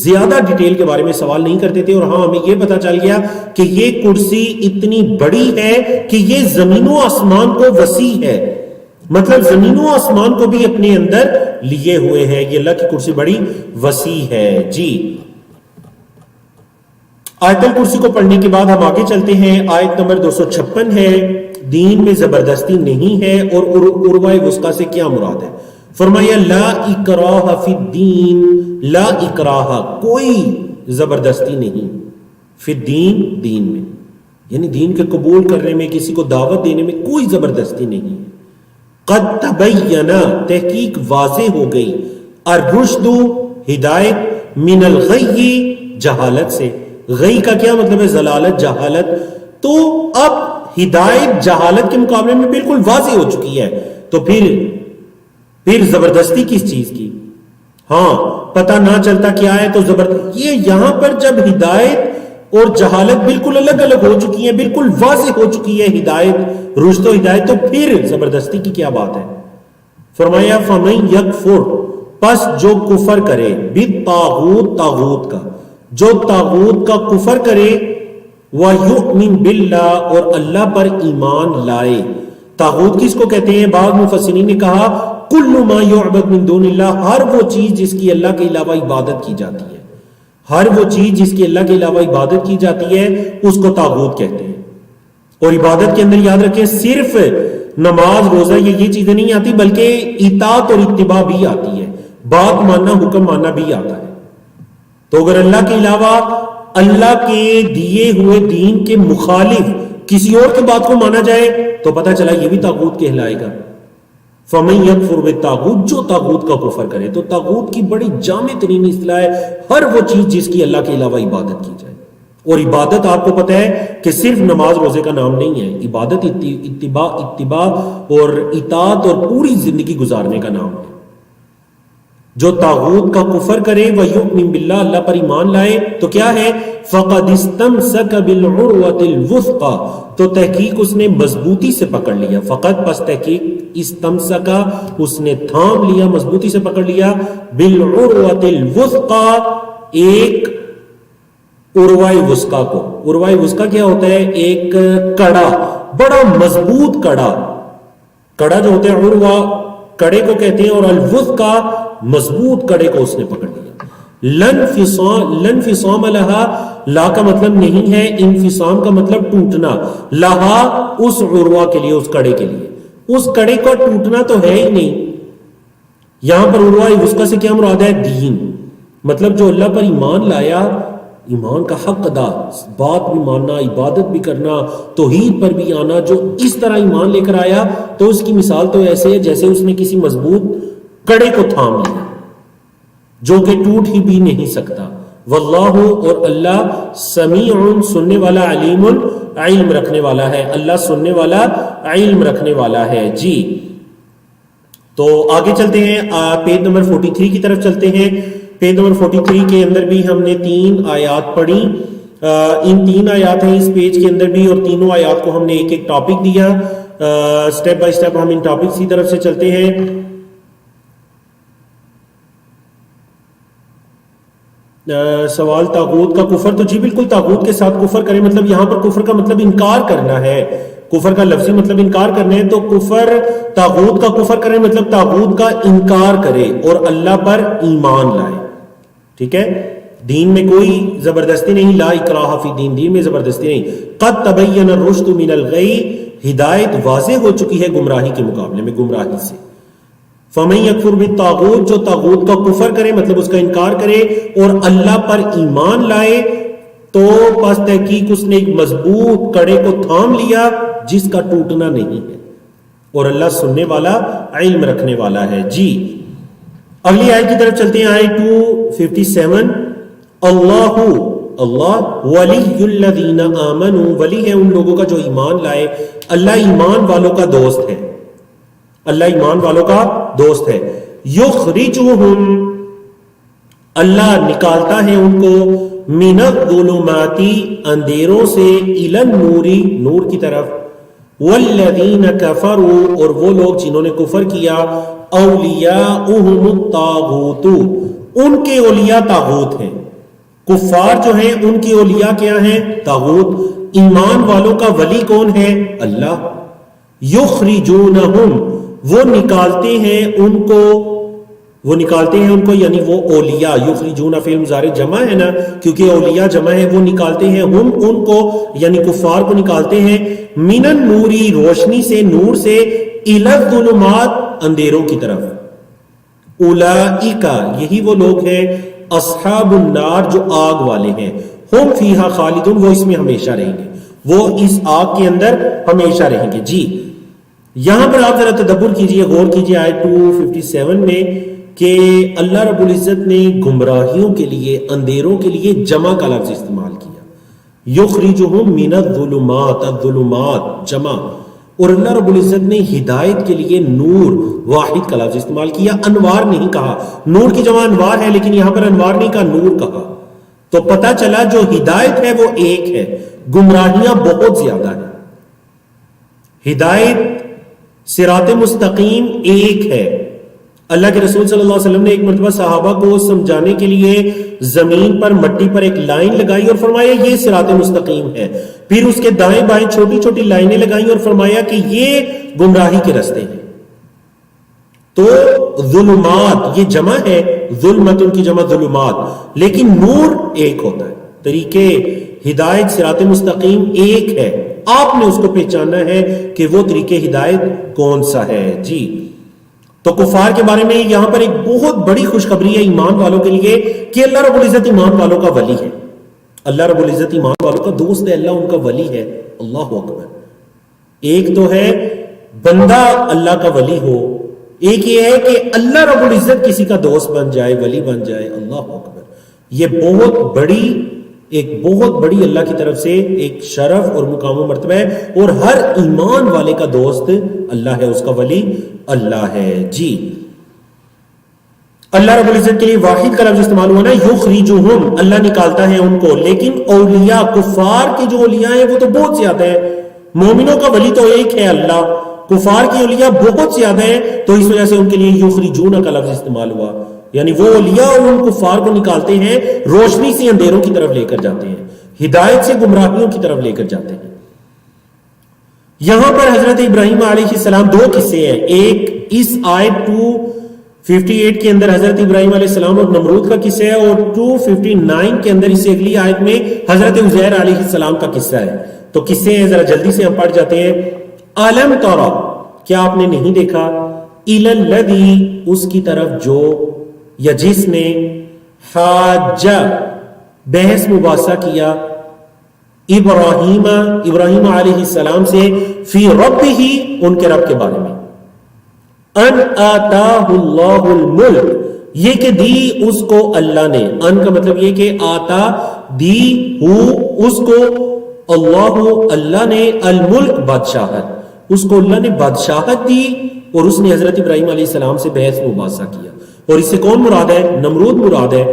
زیادہ ڈیٹیل کے بارے میں سوال نہیں کرتے تھے، اور ہاں ہمیں یہ پتا چل گیا کہ یہ کرسی اتنی بڑی ہے کہ یہ زمین و آسمان کو وسیع ہے، مطلب زمین و آسمان کو بھی اپنے اندر لیے ہوئے ہے، یہ اللہ کی کرسی بڑی وسیع ہے۔ جی آیت الکرسی کو پڑھنے کے بعد ہم آگے چلتے ہیں، آیت نمبر 256 ہے، دین میں زبردستی نہیں ہے، اور عروہ وثقی سے کیا مراد ہے؟ فرمایا لا اکراہ فی الدین، لا اکراہ کوئی زبردستی نہیں، فی الدین دین میں، یعنی دین کے قبول کرنے میں، کسی کو دعوت دینے میں کوئی زبردستی نہیں ہے۔ قد تبین تحقیق واضح ہو گئی، الرشد ہدایت، من الغی جہالت سے، غی کا کیا مطلب ہے؟ ضلالت، جہالت، تو اب ہدایت جہالت کے مقابلے میں بالکل واضح ہو چکی ہے، تو پھر زبردستی کس چیز کی؟ ہاں پتہ نہ چلتا کیا ہے تو زبردستی، یہ یہاں پر جب ہدایت اور جہالت بالکل الگ الگ ہو چکی ہیں، بالکل واضح ہو چکی ہے ہدایت، رشد و ہدایت، تو پھر زبردستی کی کیا بات ہے؟ فرمایا فَمَن يَكْفُرْ، پس جو کفر کرے، بالطاغوت، طاغوت کا، جو طاغوت کا کفر کرے، وَيُؤْمِن بِاللَّهِ، اور اللہ پر ایمان لائے۔ طاغوت کس کو کہتے ہیں؟ بعض مفسرین نے کہا کل ما یعبد من دون اللہ، ہر وہ چیز جس کی اللہ کے علاوہ عبادت کی جاتی ہے، ہر وہ چیز جس کی اللہ کے علاوہ عبادت کی جاتی ہے اس کو طاغوت کہتے ہیں۔ اور عبادت کے اندر یاد رکھیں صرف نماز روزہ یہ چیزیں نہیں آتی، بلکہ اطاعت اور اتباع بھی آتی ہے، بات ماننا، حکم ماننا بھی آتا ہے۔ تو اگر اللہ کے علاوہ اللہ کے دیے ہوئے دین کے مخالف کسی اور کی بات کو مانا جائے تو پتہ چلا یہ بھی طاغوت کہلائے گا۔ فَمَن يَكْفُرْ بِالطَّاغُوتِ، جو طاغوت کا کفر کرے، تو طاغوت کی بڑی جامع ترین اصطلاح ہے ہر وہ چیز جس کی اللہ کے علاوہ عبادت کی جائے۔ اور عبادت آپ کو پتہ ہے کہ صرف نماز روزے کا نام نہیں ہے، عبادت اتباع اور اطاعت اور پوری زندگی گزارنے کا نام ہے۔ جو طاغوت کا کفر کرے وَيُؤْمِن بِاللَّهِ، اللہ پر ایمان لائے، تو کیا ہے؟ فَقَدِ اسْتَمْسَكَ بِالْعُرْوَةِ الْوُثْقَى، تو تحقیق اس نے مضبوطی سے پکڑ لیا، فقط پس تحقیق استمسک اس نے تھام لیا، مضبوطی سے پکڑ لیا، بِالْعُرْوَةِ الْوُثْقَى، ایک عروہ وثقی کو۔ عروہ وثقی کیا ہوتا ہے؟ ایک کڑا، بڑا مضبوط کڑا، کڑا جو ہوتا ہے عروہ کڑے کو کہتے ہیں، اور الوثقی مضبوط کڑے کو اس نے پکڑ لیا۔ لن فصام لہا، لا کا مطلب نہیں ہے، انفصام کا مطلب ٹوٹنا، لہا اس عروہ کے لیے، اس کڑے کے لیے، اس کڑے کو ٹوٹنا تو ہے ہی نہیں۔ یہاں پر عروہ وثقی سے کیا مراد ہے؟ دین، مطلب جو اللہ پر ایمان لایا، ایمان کا حق ادا، بات بھی ماننا، عبادت بھی کرنا، توحید پر بھی آنا، جو اس طرح ایمان لے کر آیا تو اس کی مثال تو ایسے ہے جیسے اس نے کسی مضبوط کڑے کو تھام لیا جو کہ ٹوٹ ہی بھی نہیں سکتا۔ واللہ اور اللہ سمیع سننے والا علیم علم رکھنے والا ہے، اللہ سننے والا علم رکھنے والا ہے جی۔ تو آگے چلتے ہیں، پیج نمبر 43 کی طرف چلتے ہیں۔ پیج نمبر 43 کے اندر بھی ہم نے 3 آیات پڑھی، ان 3 آیات ہیں اس پیج کے اندر بھی، اور تینوں آیات کو ہم نے ایک ایک ٹاپک دیا، سٹیپ بائی سٹیپ ہم ان ٹاپکس کی طرف سے چلتے ہیں۔ سوال طاغوت کا کفر، تو جی بالکل طاغوت کے ساتھ کفر کریں، مطلب یہاں پر کفر کا مطلب انکار کرنا ہے، کفر کا لفظی مطلب انکار کرنا ہے، تو کفر طاغوت کا کفر کریں مطلب طاغوت کا انکار کرے اور اللہ پر ایمان لائے، ٹھیک ہے۔ دین میں کوئی زبردستی نہیں، لا اکراہ فی دین، دین میں زبردستی نہیں۔ قد تبین الرشد من الغی، ہدایت واضح ہو چکی ہے گمراہی کے مقابلے میں، گمراہی سے۔ فَمَن يَكْفُرْ بِالطَّاغُوتِ، جو طاغوت کا کفر کرے مطلب اس کا انکار کرے اور اللہ پر ایمان لائے، تو پس تحقیق اس نے ایک مضبوط کڑے کو تھام لیا جس کا ٹوٹنا نہیں ہے، اور اللہ سننے والا علم رکھنے والا ہے جی۔ اگلی آیت کی طرف چلتے ہیں، آیت 257۔ اللہ ولی الذین آمنوا، ولی ہے ان لوگوں کا جو ایمان لائے، اللہ ایمان والوں کا دوست ہے، اللہ ایمان والوں کا دوست ہے۔ یخرجہم، اللہ نکالتا ہے ان کو، من الظلمات، اندھیروں سے، الی النور، نور کی طرف، والذین کفروا، اور وہ لوگ جنہوں نے کفر کیا، اولیاؤہم الطاغوت، ان کے اولیاء طاغوت ہیں، کفار جو ہیں ان کی اولیاء کیا ہیں؟ طاغوت۔ ایمان والوں کا ولی کون ہے؟ اللہ۔ یخرجونہم، وہ نکالتے ہیں ان کو، وہ نکالتے ہیں ان کو، یعنی وہ اولیاء، یخرجون فعل مضارع جمع ہے نا، کیونکہ اولیاء جمع ہے، وہ نکالتے ہیں ہم ان کو، یعنی کفار کو نکالتے ہیں، من النوری، روشنی سے، نور سے، الی الظلمات، اندھیروں کی طرف۔ اولئک، یہی وہ لوگ ہیں، اصحاب النار، جو آگ والے ہیں، ہم فیہا خالدون، وہ اس میں ہمیشہ رہیں گے، وہ اس آگ کے اندر ہمیشہ رہیں گے جی۔ یہاں پر آپ ذرا تدبر کیجئے، غور کیجئے آیت 257 میں کہ اللہ رب العزت نے گمراہیوں کے لیے، اندھیروں کے لیے جمع کا لفظ استعمال کیا، یخرجہم من الظلمات، الظلمات جمع، اور اللہ رب العزت نے ہدایت کے لیے نور واحد کا لفظ استعمال کیا، انوار نہیں کہا، نور کی جمع انوار ہے لیکن یہاں پر انوار نہیں کہا، نور کہا، تو پتہ چلا جو ہدایت ہے وہ ایک ہے، گمراہیاں بہت زیادہ ہیں، ہدایت صراط مستقیم ایک ہے۔ اللہ کے رسول صلی اللہ علیہ وسلم نے ایک مرتبہ صحابہ کو سمجھانے کے لیے زمین پر، مٹی پر ایک لائن لگائی اور فرمایا یہ صراط مستقیم ہے، پھر اس کے دائیں بائیں چھوٹی چھوٹی لائنیں لگائیں اور فرمایا کہ یہ گمراہی کے راستے ہیں۔ تو ظلمات یہ جمع ہے، ظلمت ان کی جمع ظلمات، لیکن نور ایک ہوتا ہے، طریقے ہدایت صراط مستقیم ایک ہے، آپ نے اس کو پہچاننا ہے کہ وہ طریقے ہدایت کون سا ہے جی۔ تو کفار کے بارے میں یہاں پر ایک بہت بڑی خوشخبری ہے ایمان والوں کے لیے کہ اللہ رب العزت ایمان والوں کا ولی ہے، اللہ رب العزت ایمان والوں کا دوست ہے، اللہ ان کا ولی ہے۔ اللہ اکبر۔ ایک تو ہے بندہ اللہ کا ولی ہو، ایک یہ ہے کہ اللہ رب العزت کسی کا دوست بن جائے، ولی بن جائے۔ اللہ اکبر۔ یہ بہت بڑی اللہ کی طرف سے ایک شرف اور مقام و مرتبہ ہے، اور ہر ایمان والے کا دوست اللہ ہے، اس کا ولی اللہ ہے جی۔ اللہ رب العزت کے لیے واحد کا لفظ استعمال ہوا نا، یخرجہم، اللہ نکالتا ہے ان کو، لیکن اولیاء، کفار کے جو اولیاء ہیں وہ تو بہت زیادہ ہیں، مومنوں کا ولی تو ایک ہے اللہ، کفار کی اولیاء بہت زیادہ ہیں، تو اس وجہ سے ان کے لیے یخرجون کا لفظ استعمال ہوا، یعنی وہ اولیاء اور ان کفار کو نکالتے ہیں، روشنی سے اندھیروں کی طرف لے کر جاتے ہیں، ہدایت سے گمراہیوں کی طرف لے کر جاتے ہیں۔ یہاں پر حضرت ابراہیم علیہ السلام 2 قصے ہیں، ایک اس آیت 258 کے اندر حضرت ابراہیم علیہ السلام اور نمرود کا قصہ ہے، اور 259 کے اندر اس سے اگلی آیت میں حضرت عزیر علیہ السلام کا قصہ ہے۔ تو قصے ہیں، ذرا جلدی سے ہم پڑھ جاتے ہیں۔ الم ترى، کیا آپ نے نہیں دیکھا، الی الذی، اس کی طرف جو یا جس نے، حاج، بحث مباحثہ کیا، ابراہیم علیہ السلام سے، فی ربہ، ان کے رب کے بارے میں، ان آتاہ اللہ الملک، یہ کہ دی اس کو اللہ نے، ان کا مطلب یہ کہ آتا دی ہو اس کو اللہ اللہ نے الملک بادشاہت، اس کو اللہ نے بادشاہت دی اور اس نے حضرت ابراہیم علیہ السلام سے بحث مباحثہ کیا. اور اس سے کون مراد ہے؟ نمرود مراد ہے.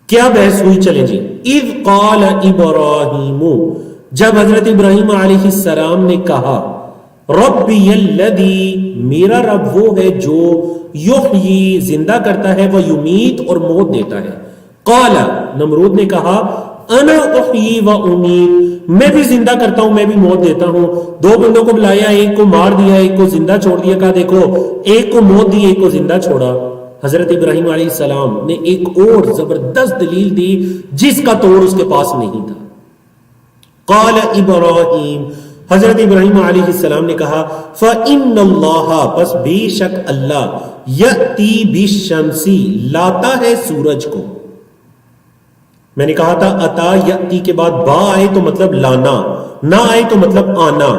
کیا بحث ہوئی؟ چلیں جی. اذ قال ابراہیم، جب حضرت ابراہیم علیہ السلام نے کہا ربی الذی، میرا رب وہ ہے جو یحیی زندہ کرتا ہے، و یمیت اور موت دیتا ہے. قال نمرود نے کہا انا احیی و امیت، میں بھی زندہ کرتا ہوں میں بھی موت دیتا ہوں. دو بندوں کو بلایا، ایک کو مار دیا ایک کو زندہ چھوڑ دیا. کہا دیکھو ایک کو موت دی ایک کو زندہ چھوڑا. حضرت ابراہیم علیہ السلام نے ایک اور زبردست دلیل دی جس کا توڑ اس کے پاس نہیں تھا. قال ابراہیم، حضرت ابراہیم علیہ السلام نے کہا فَإِنَّ اللَّهَ، پس بے شک اللہ، یأتی بالشمس، لاتا ہے سورج کو. میں نے کہا تھا اتا یأتی کے بعد با آئے تو مطلب لانا، نہ آئے تو مطلب آنا.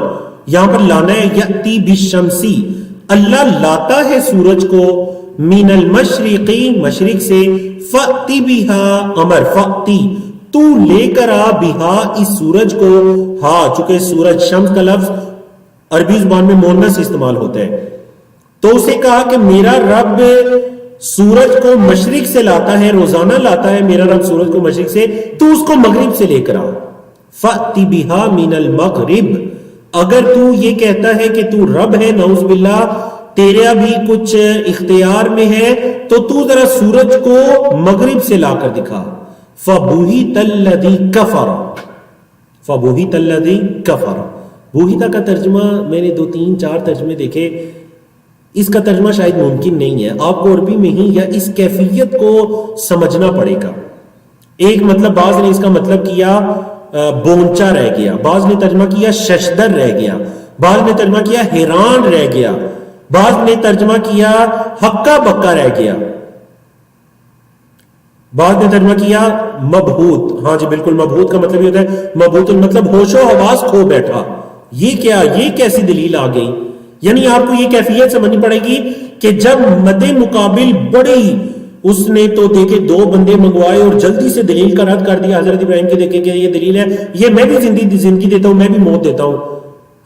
یہاں پر لانا ہے. یأتی بالشمس، اللہ لاتا ہے سورج کو، من المشرقی، مشرق سے، فأتی بها، امر فأتی، تو لے کر آ، بہا، اس سورج کو. ہاں چونکہ سورج شمس کا لفظ عربی زبان میں مؤنث استعمال ہوتا ہے، تو اسے کہا کہ میرا رب سورج کو مشرق سے لاتا ہے، روزانہ لاتا ہے میرا رب سورج کو مشرق سے، تو اس کو مغرب سے لے کر آ. فأتی بہا من المغرب، اگر تو یہ کہتا ہے کہ تو رب ہے، نعوذ باللہ تیرا بھی کچھ اختیار میں ہے، تو ذرا سورج کو مغرب سے لا کر دکھا. فَبُهِتَ الَّذِي كَفَرَ، فَبُهِتَ الَّذِي كَفَرَ. بوہیتا کا ترجمہ میں نے 2-3-4 ترجمے دیکھے، اس کا ترجمہ شاید ممکن نہیں ہے. آپ کو عربی میں ہی یا اس کیفیت کو سمجھنا پڑے گا. ایک مطلب بعض نے اس کا مطلب کیا بونچا رہ گیا، بعض نے ترجمہ کیا ششدر رہ گیا، بعض نے ترجمہ کیا حیران رہ گیا، بعض نے ترجمہ کیا ہکا بکا رہ گیا، بعض نے ترجمہ کیا مبہوت. ہاں جی بالکل، مبہوت کا مطلب یہ ہوتا ہے، مبہوت مطلب ہوش و حواس کھو بیٹھا. یہ کیا، یہ کیسی دلیل آ گئی؟ یعنی آپ کو یہ کیفیت سمجھنی پڑے گی کہ جب مد مقابل بڑی، اس نے تو دیکھے 2 بندے منگوائے اور جلدی سے دلیل کا رد کر دیا حضرت ابراہیم کے، دیکھے کہ یہ دلیل ہے، یہ میں بھی زندگی دیتا ہوں میں بھی موت دیتا ہوں.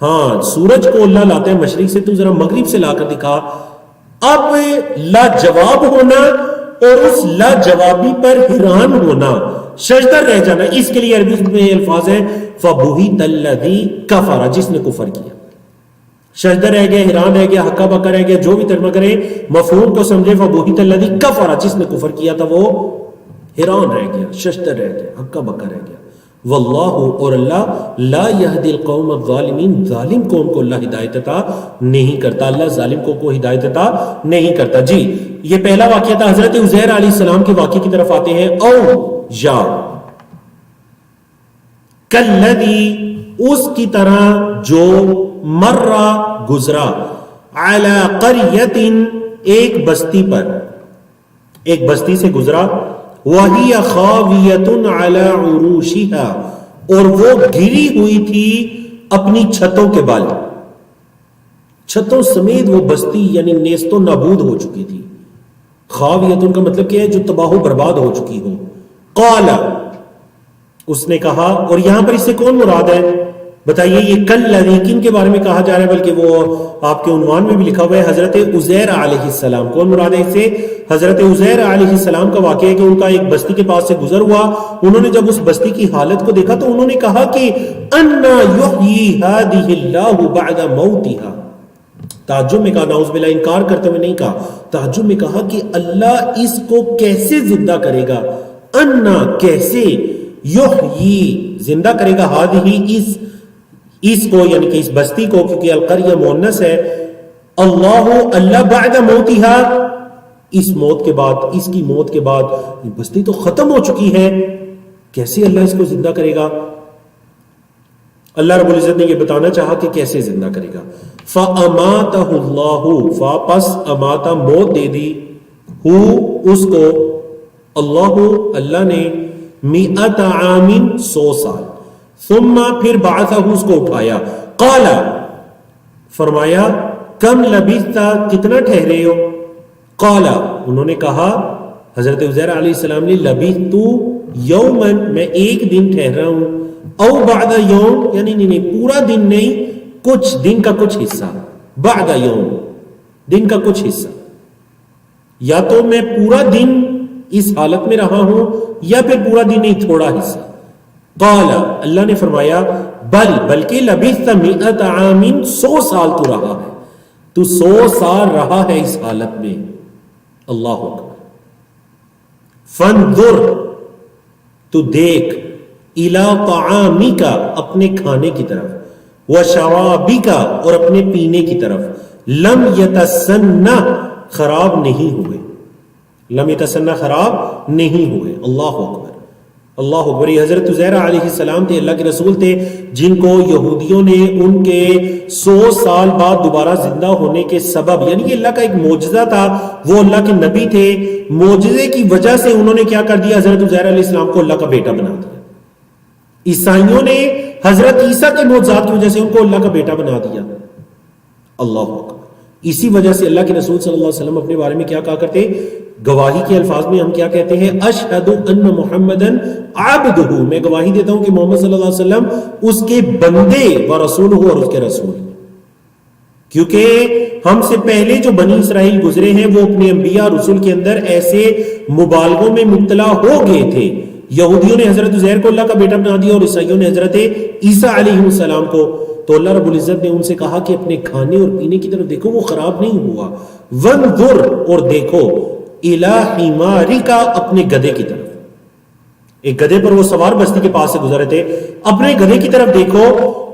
ہاں سورج کو اللہ لاتا ہے مشرق سے، تو ذرا مغرب سے لا کر دکھا. اب لاجواب ہونا اور اس لاجوابی پر حیران ہونا، شجدر رہ جانا، اس کے لیے عربی میں الفاظ ہے فَبُهِتَ الَّذِي كَفَرَ، جس نے کفر کیا. شجدر رہ گیا، حیران رہ گیا، ہکا بکا رہ گیا، جو بھی ترجمہ کرے مفہوم کو سمجھے. فَبُهِتَ الَّذِي كَفَرَ، جس نے کفر کیا تھا وہ حیران رہ گیا، شجدر رہ گیا، ہکا بکا رہ گیا. واللہ، اور اللہ، لا یہدی القوم الظالمین، ظالم قوم کو اللہ ہدایت عطا نہیں کرتا، اللہ ظالم قوم کو ہدایت عطا نہیں کرتا. جی یہ پہلا واقعہ تھا. حضرت عزیر علیہ السلام کے واقعے کی طرف آتے ہیں. او یا کلذی، اس کی طرح جو مرہ گزرا، علی قریۃ، ایک بستی پر، ایک بستی سے گزرا، وہی خاویۃ علی عروشها، اور وہ گری ہوئی تھی اپنی چھتوں کے بل، چھتوں سمیت وہ بستی یعنی نیست و نابود ہو چکی تھی. خاویۃ کا مطلب کیا ہے؟ جو تباہ و برباد ہو چکی ہو. قال، اس نے کہا، اور یہاں پر اس سے کون مراد ہے بتائیے؟ یہ کل کن کے بارے میں کہا جا رہا ہے؟ بلکہ وہ آپ کے عنوان میں بھی لکھا ہوا ہے حضرت عزیر علیہ السلام. کون مراد ہے اس سے؟ حضرت عزیر علیہ السلام کا واقعہ ہے کہ ان کا ایک بستی کے پاس سے گزر ہوا. انہوں نے جب اس بستی کی حالت کو دیکھا تو انہوں نے کہا کہ انا یحیی ہذہ اللہ بعد موتها. تعجب میں کہا، نعوذ باللہ، انکار کرتے ہوئے نہیں کہا، تعجب میں کہا کہ اللہ اس کو کیسے زندہ کرے گا؟ انا، کیسے، یحیی، زندہ کرے گا، ہذہ، اس کو یعنی کہ اس بستی کو، کیونکہ القریہ مؤنث ہے، اللہ، اللہ، بعد موتها، اس موت کے بعد، اس کی موت کے بعد بستی تو ختم ہو چکی ہے، کیسے اللہ اس کو زندہ کرے گا؟ اللہ رب العزت نے یہ بتانا چاہا کہ کیسے زندہ کرے گا. فَأَمَاتَهُ اللَّهُ، فَپس اماتا، موت دے دی، ہو، اس کو، اللہ، اللہ نے، 100 عام، 100 سال، ثم، پھر بعثہ، اس کو اٹھایا. قال، فرمایا، کم لبثت، کتنا ٹھہرے ہو؟ قال انہوں نے کہا حضرت عزیر علیہ السلام نے لبثت یومن میں ایک دن ٹھہرا ہوں او بعد یوم یعنی نہیں پورا دن نہیں کچھ دن کا کچھ حصہ بعد یوم دن کا کچھ حصہ یا تو میں پورا دن اس حالت میں رہا ہوں یا پھر پورا دن نہیں تھوڑا حصہ قال اللہ نے فرمایا بلکہ لبثت 100 عام 100 سال تو رہا ہے تو 100 سال رہا ہے اس حالت میں اللہ اکبر فانظر تو دیکھ الی طعامک اپنے کھانے کی طرف وشرابک اور اپنے پینے کی طرف لم یتسنہ خراب نہیں ہوئے لم یتسنہ خراب نہیں ہوئے اللہ اکبر اللہ اکبر یہ حضرت عزیر علیہ السلام تھے اللہ کے رسول تھے جن کو یہودیوں نے ان کے 100 سال بعد دوبارہ زندہ ہونے کے سبب یعنی کہ اللہ کا ایک معجزہ تھا وہ اللہ کے نبی تھے معجزے کی وجہ سے انہوں نے کیا کر دیا حضرت عزیر علیہ السلام کو اللہ کا بیٹا بنا دیا عیسائیوں نے حضرت عیسیٰ کے معجزات کی وجہ سے ان کو اللہ کا بیٹا بنا دیا اللہ اکبر اسی وجہ سے اللہ کے رسول صلی اللہ علیہ وسلم اپنے بارے میں کیا کہا کرتے گواہی کے الفاظ میں ہم کیا کہتے ہیں اشہد ان محمدن عبدہ میں گواہی دیتا ہوں کہ محمد صلی اللہ علیہ وسلم اس کے بندے و رسول ہو اور اس کے رسول کیونکہ ہم سے پہلے جو بنی اسرائیل گزرے ہیں وہ اپنے انبیاء رسول کے اندر ایسے مبالغوں میں مبتلا ہو گئے تھے یہودیوں نے حضرت عزیر کو اللہ کا بیٹا بنا دیا اور عیسائیوں نے حضرت عیسیٰ علیہ السلام کو تو اللہ رب العزت نے ان سے کہا کہ اپنے کھانے اور پینے کی طرف دیکھو وہ خراب نہیں ہوا وانظر اور دیکھو الی حمارک اپنے گدھے کی طرف ایک گدھے پر وہ سوار بستی کے پاس سے گزرے تھے اپنے گدھے کی طرف دیکھو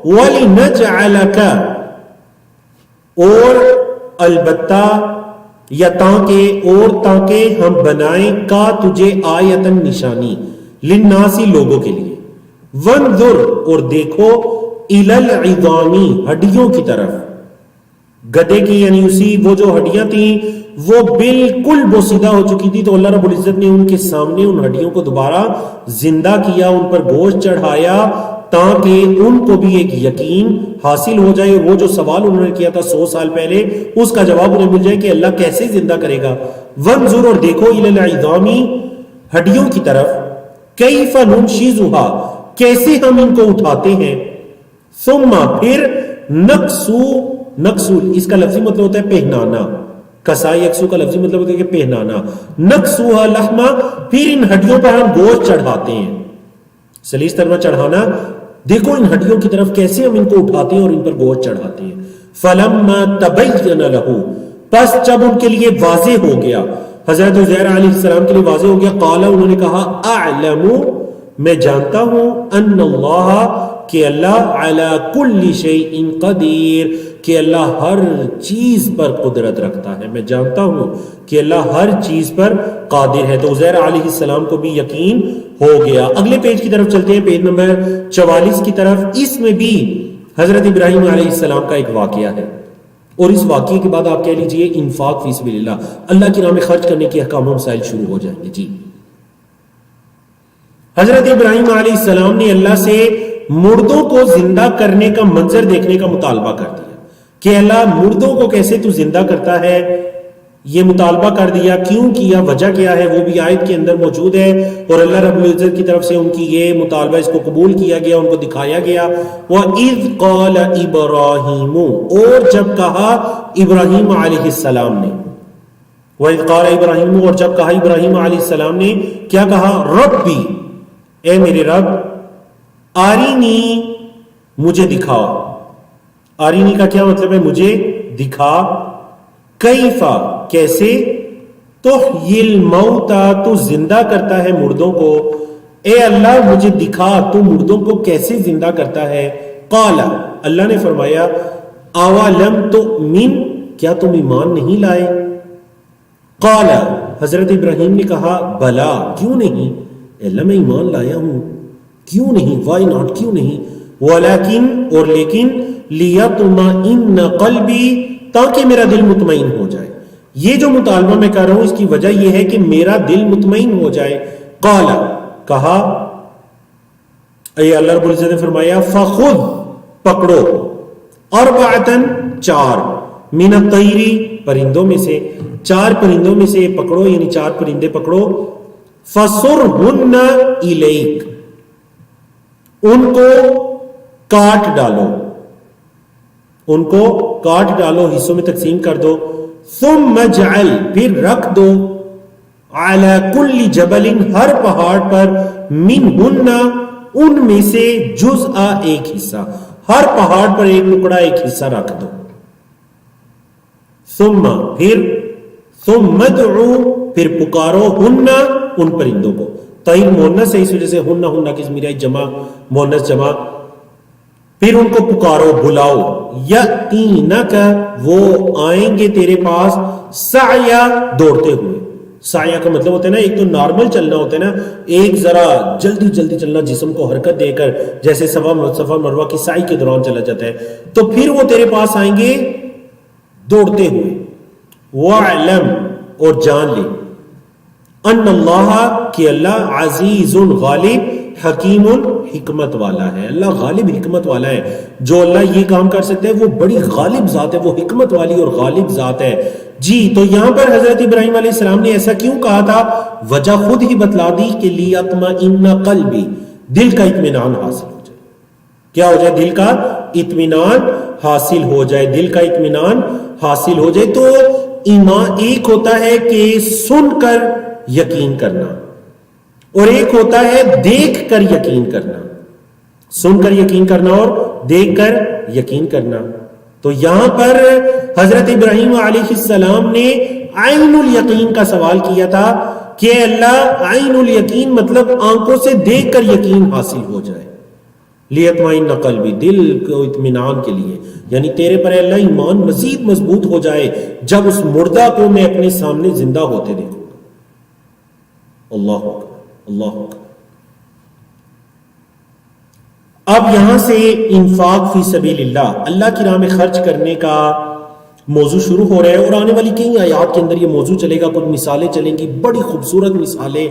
وَلِنَجْعَلَكَ اور البتہ یا تاکہ ہم بنائیں کا تجھے آیتن نشانی للناسی لوگوں کے لیے وانظر اور دیکھو الی العظام ہڈیوں کی طرف گدھے کی یعنی اسی وہ جو ہڈیاں تھیں وہ بالکل بوسیدہ ہو چکی تھی تو اللہ رب العزت نے ان کے سامنے ان ہڈیوں کو دوبارہ زندہ کیا ان پر گوشت چڑھایا تاکہ ان کو بھی ایک یقین حاصل ہو جائے وہ جو سوال انہوں نے کیا تھا 100 سال پہلے اس کا جواب انہیں مل جائے کہ اللہ کیسے زندہ کرے گا وانظر اور دیکھو الی العظام ہڈیوں کی طرف کیف ننشزھا کیسے ہم ان کو اٹھاتے ہیں ثم پھر نکسو اس کا لفظی مطلب ہوتا ہے پہنانا کسائی اکسو کا لفظی مطلب ہوتا ہے کہ پہنانا نکسوہا لحما پھر ان ہڈیوں پر ہم گوشت چڑھاتے ہیں سلیس ترمہ چڑھانا دیکھو ان ہڈیوں کی طرف کیسے ہم ان کو اٹھاتے ہیں اور ان پر گوشت چڑھاتے ہیں فلما تبین لہ پس جب ان کے لیے واضح ہو گیا حضرت عزیر علیہ السلام کے لیے واضح ہو گیا قال انہوں نے کہا اعلم میں جانتا ہوں ان اللہ کہ اللہ علی کل شیء قدیر کہ اللہ ہر چیز پر قدرت رکھتا ہے میں جانتا ہوں کہ اللہ ہر چیز پر قادر ہے تو عزیر علیہ السلام کو بھی یقین ہو گیا اگلے پیج کی طرف چلتے ہیں پیج نمبر 44 کی طرف اس میں بھی حضرت ابراہیم علیہ السلام کا ایک واقعہ ہے اور اس واقعے کے بعد آپ کہہ لیجئے انفاق فی سبیل اللہ اللہ کی راہ میں خرچ کرنے کے احکام و مسائل شروع ہو جائیں گے جی حضرت ابراہیم علیہ السلام نے اللہ سے مردوں کو زندہ کرنے کا منظر دیکھنے کا مطالبہ کر دیا کہ اللہ مردوں کو کیسے تو زندہ کرتا ہے یہ مطالبہ کر دیا کیوں کیا وجہ کیا ہے وہ بھی آیت کے اندر موجود ہے اور اللہ رب العزت کی طرف سے ان کی یہ مطالبہ اس کو قبول کیا گیا ان کو دکھایا گیا وَإِذْ قَالَ إِبْرَاهِيمُ اور جب کہا ابراہیم علیہ السلام نے وَإِذْ قَالَ إِبْرَاهِيمُ اور جب کہا ابراہیم علیہ السلام نے کیا کہا ربی اے میرے رب آرینی مجھے دکھا آرینی کا کیا مطلب ہے مجھے دکھا کیفا کیسے تحیی الموتا تو زندہ کرتا ہے مردوں کو اے اللہ مجھے دکھا تو مردوں کو کیسے زندہ کرتا ہے قال اللہ نے فرمایا اولم تؤمن کیا تم ایمان نہیں لائے قال حضرت ابراہیم نے کہا بلا کیوں نہیں اللہ میں ایمان لایا ہوں کیوں نہیں وائی ناٹ کیوں نہیں ولیکن اور لیکن لیطمئن قلبی تاکہ میرا دل مطمئن ہو جائے یہ جو مطالبہ میں کر رہا ہوں اس کی وجہ یہ ہے کہ میرا دل مطمئن ہو جائے قال کہا اے اللہ رب العزت نے فرمایا فخذ پکڑو اربعتن 4 من الطیر پرندوں میں سے، 4 پرندوں میں سے پکڑو، یعنی 4 پرندے پکڑو، فَصُرْهُنَّ إِلَيْكَ، ان کو کاٹ ڈالو، ان کو کاٹ ڈالو، حصوں میں تقسیم کر دو، ثُمَّ اجْعَلْ، پھر رکھ دو، عَلَى كُلِّ جَبَلٍ، ہر پہاڑ پر، مِنْهُنَّ، ان میں سے، جزء، ایک حصہ، ہر پہاڑ پر ایک ٹکڑا، ایک حصہ رکھ دو، ثم، پھر، ثم ادعو، پھر پکارو، ہن، ان پرندوں کو، طیب مونس ہے اس وجہ سے ہن، ہن کی ضمیر جمع، مونس جمع، پھر ان کو پکارو، بلاؤ، یاتینک، وہ آئیں گے تیرے پاس، سعیا، دوڑتے ہوئے، سعیا کا مطلب ہوتا ہے نا، ایک تو نارمل چلنا ہوتا ہے نا، ایک ذرا جلدی جلدی چلنا، جسم کو حرکت دے کر، جیسے صفا مروہ کی سعی کے دوران چلا جاتا ہے، تو پھر وہ تیرے پاس آئیں گے دوڑتے ہوئے، وَعْلَمْ، اور جان لے، ان اللہ، کہ اللہ، عزیز، غالب، حکیم، حکمت والا ہے، اللہ غالب حکمت والا ہے، جو اللہ یہ کام کر سکتا ہے وہ بڑی غالب ذات ہے، وہ حکمت والی اور غالب ذات ہے۔ جی، تو یہاں پر حضرت ابراہیم علیہ السلام نے ایسا کیوں کہا تھا؟ وجہ خود ہی بتلا دی کہ لیطمئن قلبی، دل کا اطمینان حاصل ہو جائے، کیا ہو جائے؟ دل کا اطمینان حاصل ہو جائے، دل کا اطمینان حاصل ہو جائے۔ تو ایمان ایک ہوتا ہے کہ سن کر یقین کرنا، اور ایک ہوتا ہے دیکھ کر یقین کرنا، سن کر یقین کرنا اور دیکھ کر یقین کرنا۔ تو یہاں پر حضرت ابراہیم علیہ السلام نے عین الیقین کا سوال کیا تھا کہ اللہ، عین الیقین مطلب آنکھوں سے دیکھ کر یقین حاصل ہو جائے، لیطمئن قلبی، دل کو اطمینان کے لیے، یعنی تیرے پر اللہ ایمان مزید مضبوط ہو جائے جب اس مردہ کو میں اپنے سامنے زندہ ہوتے دیکھوں گا۔ اللہ اکبر، اللہ اکبر۔ اب یہاں سے انفاق فی سبیل اللہ، اللہ کی راہ میں خرچ کرنے کا موضوع شروع ہو رہا ہے، اور آنے والی کئی آیات کے اندر یہ موضوع چلے گا، کچھ مثالیں چلیں گی، بڑی خوبصورت مثالیں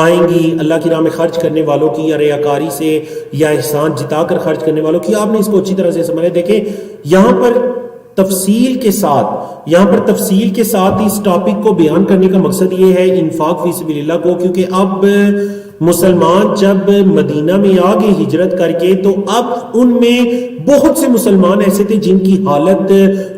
آئیں گی اللہ کی راہ میں خرچ کرنے والوں کی، یا ریاکاری سے یا احسان جتا کر خرچ کرنے والوں کی۔ آپ نے اس کو اچھی طرح سے سمجھا۔ دیکھیں یہاں پر تفصیل کے ساتھ اس ٹاپک کو بیان کرنے کا مقصد یہ ہے، انفاق فی سبیل اللہ کو، کیونکہ اب مسلمان جب مدینہ میں آگے ہجرت کر کے، تو اب ان میں بہت سے مسلمان ایسے تھے جن کی حالت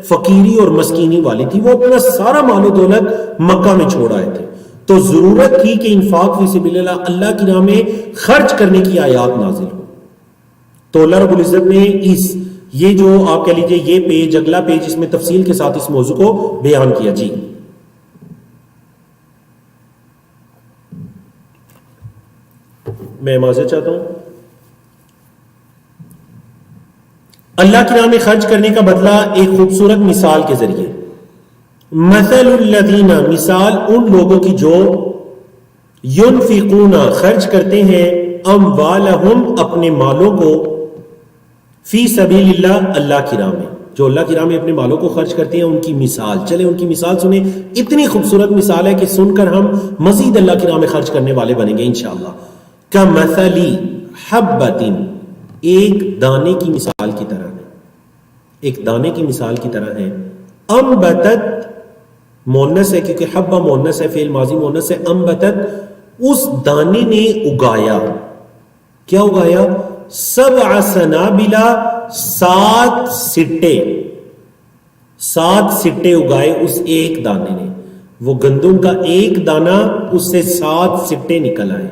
فقیری اور مسکینی والی تھی، وہ اپنا سارا مال و دولت مکہ میں چھوڑ آئے تھے، تو ضرورت تھی کہ انفاق فی سبیل اللہ، اللہ کی راہ میں خرچ کرنے کی آیات نازل ہو۔ تو اللہ رب العزت نے یہ جو آپ کہہ لیجئے یہ پیج، اگلا پیج، اس میں تفصیل کے ساتھ اس موضوع کو بیان کیا۔ جی، میں معذرت چاہتا ہوں۔ اللہ کی راہ میں خرچ کرنے کا بدلہ ایک خوبصورت مثال کے ذریعے، مثل الذین، مثال ان لوگوں کی جو ينفقون، خرچ کرتے ہیں، اموالہم، اپنے مالوں کو، فی سبیل اللہ، اللہ کی راہ میں، جو اللہ کی راہ میں اپنے مالوں کو خرچ کرتے ہیں، ان کی مثال، چلیں ان کی مثال سنیں، اتنی خوبصورت مثال ہے کہ سن کر ہم مزید اللہ کی راہ میں خرچ کرنے والے بنیں گے انشاءاللہ۔ کمثل حبۃ، ایک دانے کی مثال کی طرح ہے، ایک دانے کی مثال کی طرح ہے، انبتت، مونس ہے کیونکہ حبہ مونس ہے، فعل ماضی مونس ہے، انبتت، اس دانے نے اگایا، کیا اگایا؟ 7 سنابلا، 7 سٹے، 7 سٹے اگائے اس ایک دانے نے، وہ گندم کا ایک دانہ، اس سے 7 سٹے نکل آئے،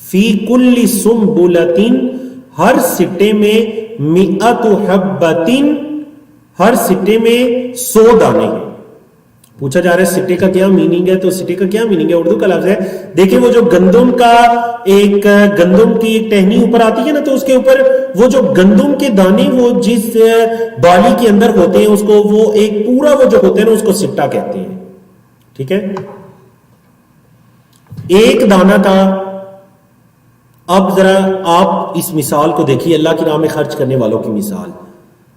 فی کل سنبلۃ، ہر سٹے میں، 100 حبۃ، ہر سٹے میں 100 دانے ہیں۔ پوچھا جا رہا ہے سٹے کا کیا میننگ ہے، تو سٹے کا کیا میننگ ہے؟ اردو کا لفظ ہے، دیکھیں وہ جو گندم کا گندم کی ایک ٹہنی اوپر آتی ہے نا، تو اس کے اوپر وہ جو گندم کے دانے وہ جس بالی کے اندر ہوتے ہیں، اس کو وہ ایک پورا وہ جو ہوتا ہے نا، اس کو سٹا کہتے ہیں، ٹھیک ہے؟ ایک دانہ تھا۔ اب ذرا آپ اس مثال کو دیکھیے، اللہ کی راہ میں خرچ کرنے والوں کی مثال،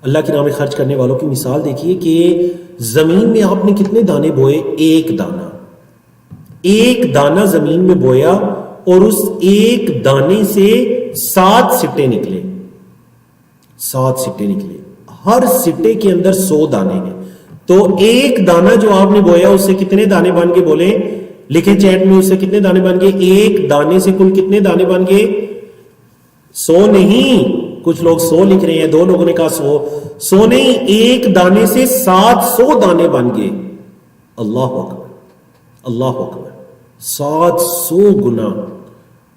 اللہ کی راہ میں خرچ کرنے والوں کی مثال دیکھیے کہ زمین میں آپ نے کتنے دانے بوئے؟ ایک دانہ، ایک دانہ زمین میں بویا، اور اس ایک دانے سے 7 سٹے نکلے، 7 سٹے نکلے، ہر سٹے کے اندر 100 دانے ہیں، تو ایک دانہ جو آپ نے بویا اس سے کتنے دانے بن گئے؟ بولیں، لکھیں چیٹ میں، اس سے کتنے دانے بن گئے؟ ایک دانے سے کل کتنے دانے بن گئے؟ 100 نہیں، کچھ لوگ 100 لکھ رہے ہیں، 2 لوگوں نے کہا 100 نہیں، ایک دانے سے 700 دانے بن گئے۔ اللہ اکبر، اللہ اکبر، 700 گنا۔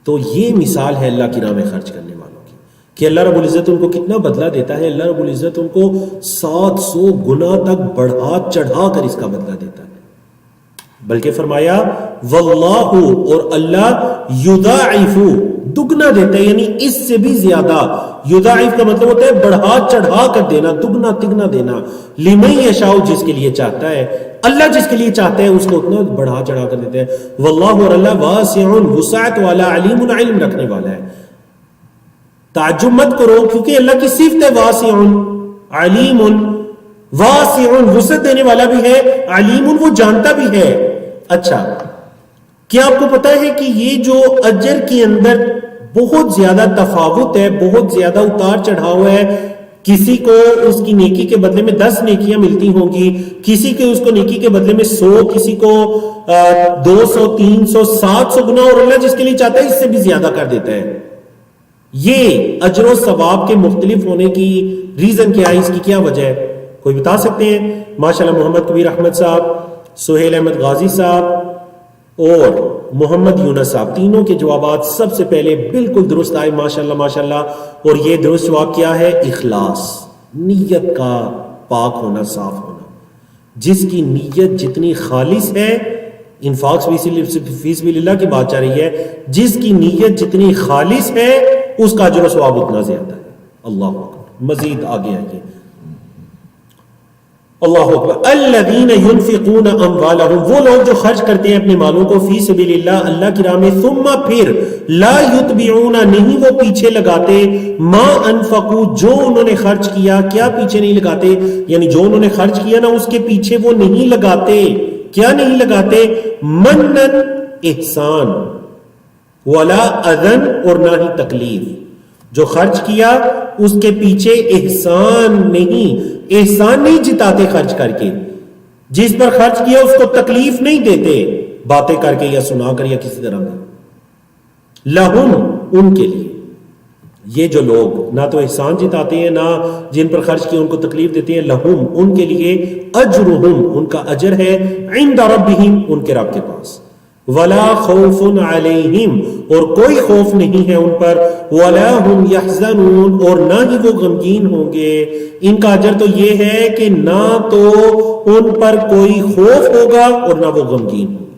تو یہ مثال ہے اللہ کی راہ میں خرچ کرنے والوں کی، کہ اللہ رب العزت ان کو کتنا بدلہ دیتا ہے۔ اللہ رب العزت ان کو 700 گنا تک بڑھا چڑھا کر اس کا بدلہ دیتا ہے۔ بلکہ فرمایا واللہ، اور اللہ یضاعف، دگنا دیتا ہے، یعنی اس سے بھی زیادہ۔ یضاعف کا مطلب ہوتا ہے بڑھا چڑھا کر دینا، دگنا تگنا دینا۔ لمن یشاء، جس کے لیے چاہتا ہے، اللہ جس کے لیے چاہتا ہے اس کو اتنا بڑھا چڑھا کر دیتا ہے۔ واللہ، اور اللہ واسع، وسعت والا، علیم، علم رکھنے والا ہے۔ تعجب مت کرو، کیونکہ اللہ کی صفت ہے واسع، علیم، واسع، وسعت دینے والا بھی ہے، علیم، وہ جانتا بھی ہے۔ اچھا، کیا آپ کو پتا ہے کہ یہ جو اجر کے اندر بہت زیادہ تفاوت ہے، بہت زیادہ اتار چڑھاؤ ہے؟ کسی کو اس کی نیکی کے بدلے میں 10 نیکیاں ملتی ہوں گی، کسی کے اس کو نیکی کے بدلے میں 100، کسی کو 200، 300، 700 گنا، اور اللہ جس کے لیے چاہتا ہے اس سے بھی زیادہ کر دیتا ہے۔ یہ اجر و ثواب کے مختلف ہونے کی ریزن کیا ہے؟ اس کی کیا وجہ ہے؟ کوئی بتا سکتے ہیں؟ ماشاءاللہ محمد کبیر احمد صاحب، سہیل احمد غازی صاحب اور محمد یونس صاحب، تینوں کے جوابات سب سے پہلے بالکل درست آئے، ماشاءاللہ ماشاءاللہ۔ اور یہ درست جواب کیا ہے؟ اخلاص، نیت کا پاک ہونا، صاف ہونا۔ جس کی نیت جتنی خالص ہے، انفاق فی سبیل اللہ کی بات چل رہی ہے، جس کی نیت جتنی خالص ہے اس کا اجر و ثواب اتنا زیادہ ہے۔ اللہ اکبر، مزید آگے آئیے۔ اللہ اکبر، الذین ينفقون اموالهم، وہ لوگ جو خرچ کرتے ہیں اپنے مالوں کو، فی سبیل اللہ، اللہ کی راہ میں، ثم پھر، لا یتبعون، نہیں وہ پیچھے لگاتے، ما انفقوا، جو انہوں نے خرچ کیا، کیا پیچھے نہیں لگاتے؟ یعنی جو انہوں نے خرچ کیا نا اس کے پیچھے وہ نہیں لگاتے۔ کیا نہیں لگاتے؟ منن، احسان، ولا اذن، اور نہ ہی تکلیف۔ جو خرچ کیا اس کے پیچھے احسان نہیں جتاتے خرچ کر کے، جس پر خرچ کیا اس کو تکلیف نہیں دیتے باتیں کر کے یا سنا کر یا کسی طرح میں۔ لہم، ان کے لیے، یہ جو لوگ نہ تو احسان جتاتے ہیں نہ جن پر خرچ کیا ان کو تکلیف دیتے ہیں، لہم، ان کے لیے، اجرہم، ان کا اجر ہے، عند ربہم، ان کے رب کے پاس، ولا خوف علیہم، اور کوئی خوف نہیں ہے ان پر، ولا هم یحزنون، اور نہ ہی وہ غمگین ہوں گے۔ ان کا اجر تو یہ ہے کہ نہ تو ان پر کوئی خوف ہوگا اور نہ وہ غمگین ہوں گے۔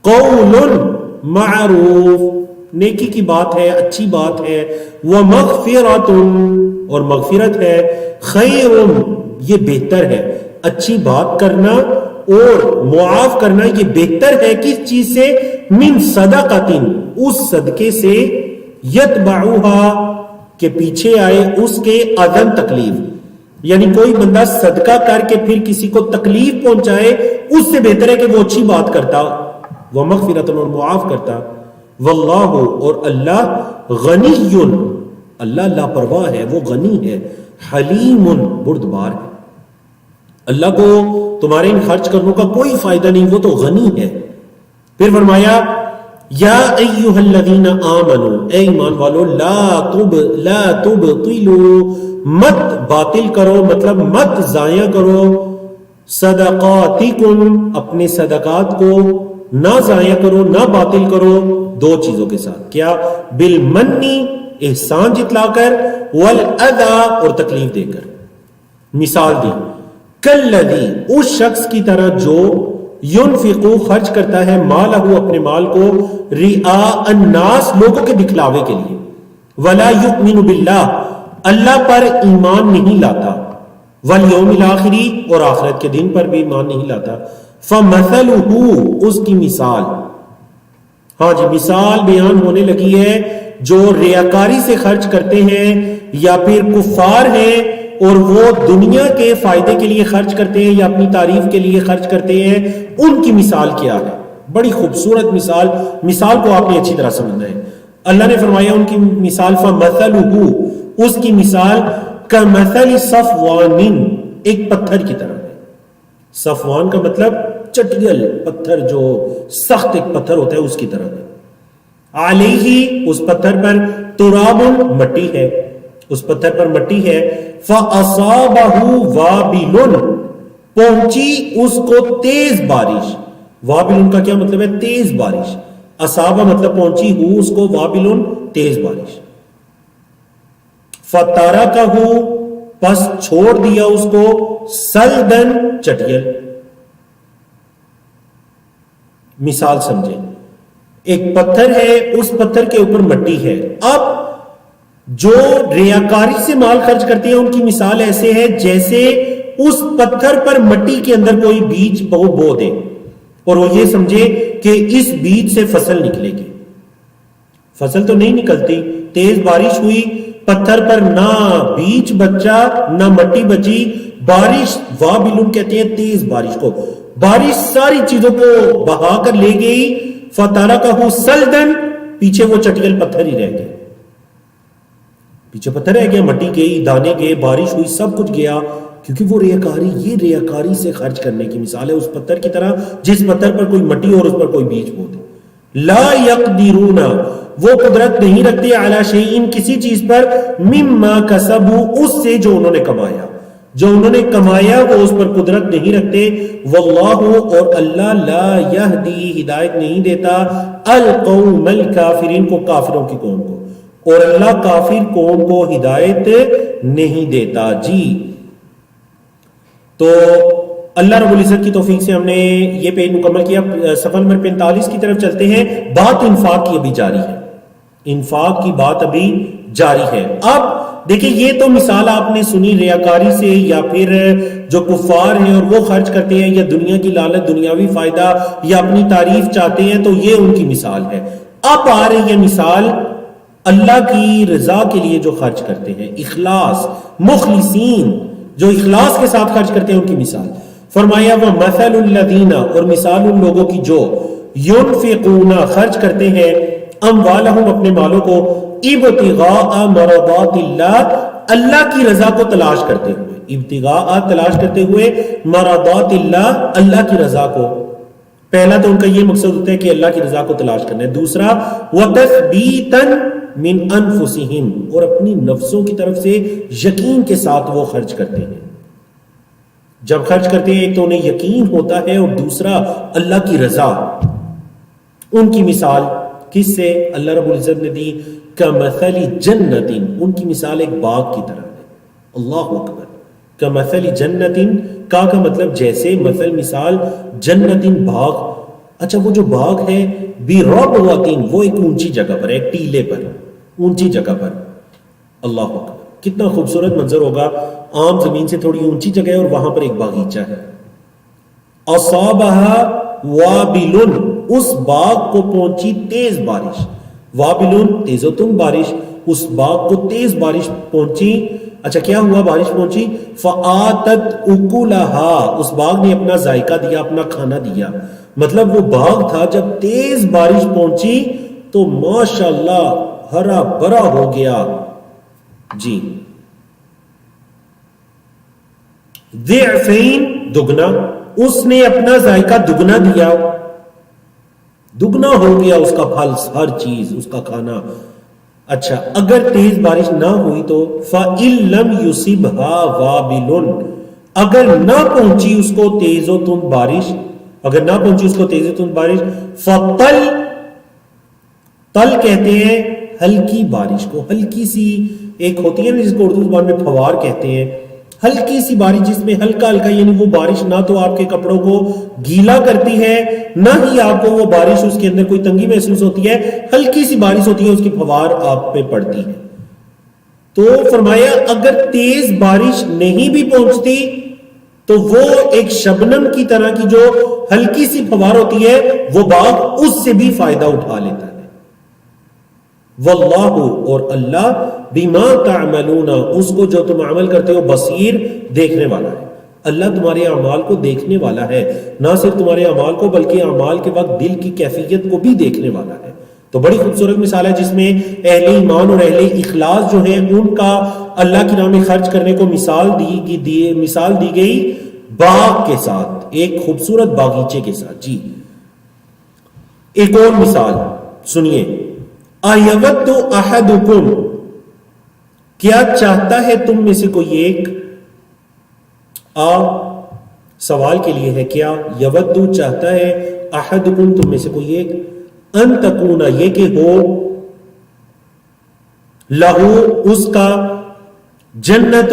قول معروف، نیکی کی بات ہے، اچھی بات ہے، ومغفرۃ، اور مغفرت ہے، خیر، یہ بہتر ہے، اچھی بات کرنا اور معاف کرنا یہ بہتر ہے کس چیز سے؟ من صدقۃ، اس صدقے سے، یتبعوها، کے پیچھے آئے اس کے اذن، تکلیف۔ یعنی کوئی بندہ صدقہ کر کے پھر کسی کو تکلیف پہنچائے، اس سے بہتر ہے کہ وہ اچھی بات کرتا، ومغفرۃ، اور معاف کرتا۔ واللہ، اور اللہ، غنی، اللہ لاپرواہ ہے، وہ غنی ہے، حلیم، بردبار ہے۔ اللہ کو تمہارے ان خرچ کرنے کا کوئی فائدہ نہیں، وہ تو غنی ہے۔ پھر فرمایا یا ایھا الذین آمنوا، اے ایمان والو، لا تبطلوا، مت باطل کرو، مطلب مت ضائع کرو، صدقاتکم، اپنے صدقات کو نہ ضائع کرو، نہ باطل کرو، 2 چیزوں کے ساتھ۔ کیا؟ بالمنی، احسان جتلا کر، والاذی، اور تکلیف دے کر۔ مثال دی، کلذی، اس شخص کی طرح جو ينفقو، خرچ کرتا ہے، مالہ، اپنے مال کو، رئاء الناس، لوگوں کے دکھلاوے کے لیے، ولا یؤمن باللہ، اللہ پر ایمان نہیں لاتا، والیوم الآخر، اور آخرت کے دن پر بھی ایمان نہیں لاتا، فمثلہ، اس کی مثال، ہاں جی، مثال بیان ہونے لگی ہے، جو ریاکاری سے خرچ کرتے ہیں یا پھر کفار ہیں اور وہ دنیا کے فائدے کے لیے خرچ کرتے ہیں یا اپنی تعریف کے لیے خرچ کرتے ہیں، ان کی مثال کیا ہے؟ بڑی خوبصورت مثال کو آپ نے اچھی طرح سمجھنا ہے۔ اللہ نے فرمایا ان کی مثال، فمثلہ، اس کی مثال، کمثل صفوان، ایک پتھر کی طرح ہے۔ صفوان کا مطلب چٹیل پتھر، جو سخت ایک پتھر ہوتا ہے اس کی طرح ہے. علیہ اس پتھر پر تراب مٹی ہے، اس پتھر پر مٹی ہے. فَأَصَابَهُ وَابِلٌ پہنچی اس کو تیز بارش. وابل کا کیا مطلب ہے؟ تیز بارش. اصابہ مطلب پہنچی ہو اس کو، وابل تیز بارش. فَتَرَكَهُ پس چھوڑ دیا اس کو، سلدن چٹیل. مثال سمجھیں، ایک پتھر ہے، اس پتھر کے اوپر مٹی ہے. اب جو ریاکاری سے مال خرچ کرتے ہیں ان کی مثال ایسے ہے جیسے اس پتھر پر مٹی کے اندر کوئی بیج بو دے اور وہ یہ سمجھے کہ اس بیج سے فصل نکلے گی. فصل تو نہیں نکلتی. تیز بارش ہوئی، پتھر پر نہ بیج بچا نہ مٹی بچی. بارش وابل کہتے ہیں تیز بارش کو. بارش ساری چیزوں کو بہا کر لے گئی. فَتَرَكَهُ سَلْدًا پیچھے وہ چٹیل پتھر ہی رہ گئے. پیچھے پتھر رہ گیا، مٹی گئی، دانے گئے، بارش ہوئی، سب کچھ گیا. کیونکہ وہ ریاکاری، یہ ریاکاری سے خرچ کرنے کی مثال ہے اس پتھر کی طرح جس پتھر پر کوئی مٹی اور اس پر کوئی بیج بو دے. لا یقدرون وہ قدرت نہیں رکھتے، علی شیء کسی چیز پر، مما کسبوا اس سے جو انہوں نے کمایا. جو انہوں نے کمایا وہ اس پر قدرت نہیں رکھتے. واللہ اور اللہ لا یہدی ہدایت نہیں دیتا القوم الکافرین کو، کافروں کی قوم کو، اور اللہ کافر قوم کو ہدایت نہیں دیتا. جی تو اللہ رب العزت کی توفیق سے ہم نے یہ پیج مکمل کیا. صفحہ نمبر 45 کی طرف چلتے ہیں. بات انفاق کی ابھی جاری ہے، انفاق کی بات ابھی جاری ہے. اب دیکھیں یہ تو مثال آپ نے سنی ریاکاری سے، یا پھر جو کفار ہیں اور وہ خرچ کرتے ہیں یا دنیا کی لالچ، دنیاوی فائدہ یا اپنی تعریف چاہتے ہیں، تو یہ ان کی مثال ہے. اب آ رہی ہے مثال اللہ کی رضا کے لیے جو خرچ کرتے ہیں، اخلاص، مخلصین جو اخلاص کے ساتھ خرچ کرتے ہیں ان کی مثال. فرمایا وَمَثَلُ الَّذِينَ اور مثال ان لوگوں کی جو يُنْفِقُونَ خرچ کرتے ہیں، اموالہم اپنے مالوں کو، ابتغاء مرضات اللہ اللہ کی رضا کو تلاش کرتے ہوئے، ابتغاء تلاش کرتے ہوئے، مرضات اللہ اللہ کی رضا کو. پہلا تو ان کا یہ مقصد ہوتا ہے کہ اللہ کی رضا کو تلاش کرنا ہے. دوسرا وَتَثْبِيتًا من انفسہم اور اپنی نفسوں کی طرف سے یقین کے ساتھ وہ خرچ کرتے ہیں. جب خرچ کرتے ہیں ایک تو انہیں یقین ہوتا ہے اور دوسرا اللہ کی رضا. ان کی مثال کس سے اللہ رب العزت نے دی؟ کمثل جنت ان کی مثال ایک باغ کی طرح ہے. اللہ اکبر. کمثل جنت کا مطلب جیسے، مثل مثال، جنت باغ. اچھا وہ جو باغ ہے بربوۃ وہ ایک اونچی جگہ پر ہے، ایک ٹیلے پر، اونچی جگہ پر. اللہ اکبر. کتنا خوبصورت منظر ہوگا. عام زمین سے تھوڑی اونچی جگہ ہے اور وہاں پر ایک باغیچہ ہے. اصابها وابل اس باغ کو پہنچی تیز بارش. وابل تیز و تند بارش. اس باغ کو تیز بارش پہنچی. اچھا کیا ہوا؟ بارش پہنچی. فآتت اکلها اس باغ نے اپنا ذائقہ دیا، اپنا کھانا دیا. مطلب وہ باغ تھا جب تیز بارش پہنچی تو ماشاءاللہ ہرا بھرا ہو گیا. جی ضعفین دگنا، اس نے اپنا ذائقہ دگنا دیا، دگنا ہو گیا اس کا پھل، ہر چیز اس کا کھانا. اچھا اگر تیز بارش نہ ہوئی تو فَإِن لَمْ يُصِبْهَا وَابِلٌ اگر نہ پہنچی اس کو تیز و تند بارش، اگر نہ پہنچی اس کو تیز و تند بارش، فَطَلْ تل کہتے ہیں ہلکی بارش کو. ہلکی سی ایک ہوتی ہے نا جس کو اردو زبان میں پھوار کہتے ہیں، ہلکی سی بارش جس میں ہلکا ہلکا، یعنی وہ بارش نہ تو آپ کے کپڑوں کو گیلا کرتی ہے نہ ہی آپ کو وہ بارش اس کے اندر کوئی تنگی محسوس ہوتی ہے، ہلکی سی بارش ہوتی ہے، اس کی پھوار آپ پہ پڑتی ہے. تو فرمایا اگر تیز بارش نہیں بھی پہنچتی تو وہ ایک شبنم کی طرح کی جو ہلکی سی پھوار ہوتی ہے وہ باغ اس سے بھی فائدہ اٹھا لیتا ہے. واللہ اور اللہ بما تعملون اس کو جو تم عمل کرتے ہو بصیر دیکھنے والا ہے. اللہ تمہارے اعمال کو دیکھنے والا ہے، نہ صرف تمہارے اعمال کو بلکہ اعمال کے وقت دل کی کیفیت کو بھی دیکھنے والا ہے. تو بڑی خوبصورت مثال ہے جس میں اہل ایمان اور اہل اخلاص جو ہیں ان کا اللہ کی راہ میں خرچ کرنے کو مثال دی گئی باغ کے ساتھ، ایک خوبصورت باغیچے کے ساتھ. جی ایک اور مثال سنیے. اَيَوَدُّ أَحَدُكُمْ، کیا چاہتا ہے تم میں سے کوئی ایک، سوال کے لیے ہے کیا، یودو چاہتا ہے، احدکم تم میں سے کوئی ایک، ان تکونا یہ کہ ہو، لہو اس کا، جنت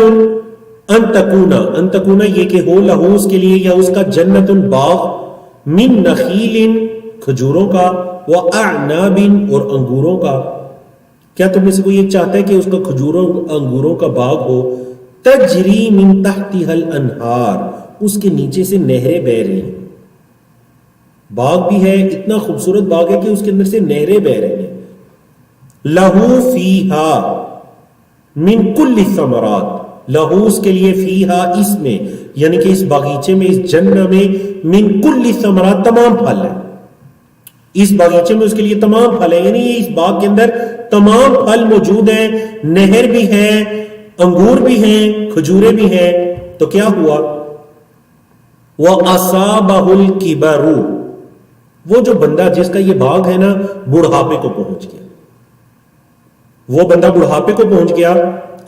ان تکونا یہ کہ ہو، لہو اس کے لیے یا اس کا، جنت باغ، من نخیل کھجوروں کا، واعناب اور انگوروں کا. کیا تم میں سے کوئی ایک چاہتا ہے کہ اس کا کھجوروں انگوروں کا باغ ہو، تجری من تحتها الانہار، اس کے نیچے سے نہریں بہ رہی ہیں. باغ بھی ہے، اتنا خوبصورت باغ ہے کہ اس کے اندر سے نہریں بہ رہی ہیں. لہو فیہا من کل الثمرات، لہو اس کے لیے، فیہا اس میں، یعنی کہ اس باغیچے میں، اس جنت میں، من کل الثمرات تمام پھل ہیں. اس باغیچے میں اس کے لیے تمام پھل ہیں، یعنی اس باغ کے اندر تمام پھل موجود ہیں، نہر بھی ہے، انگور بھی ہیں، کھجورے بھی ہیں. تو کیا ہوا، وَأَصَابَهُ الْكِبَرُ، وہ جو بندہ جس کا یہ باغ ہے نا، بڑھاپے کو پہنچ گیا، وہ بندہ بڑھاپے کو پہنچ گیا.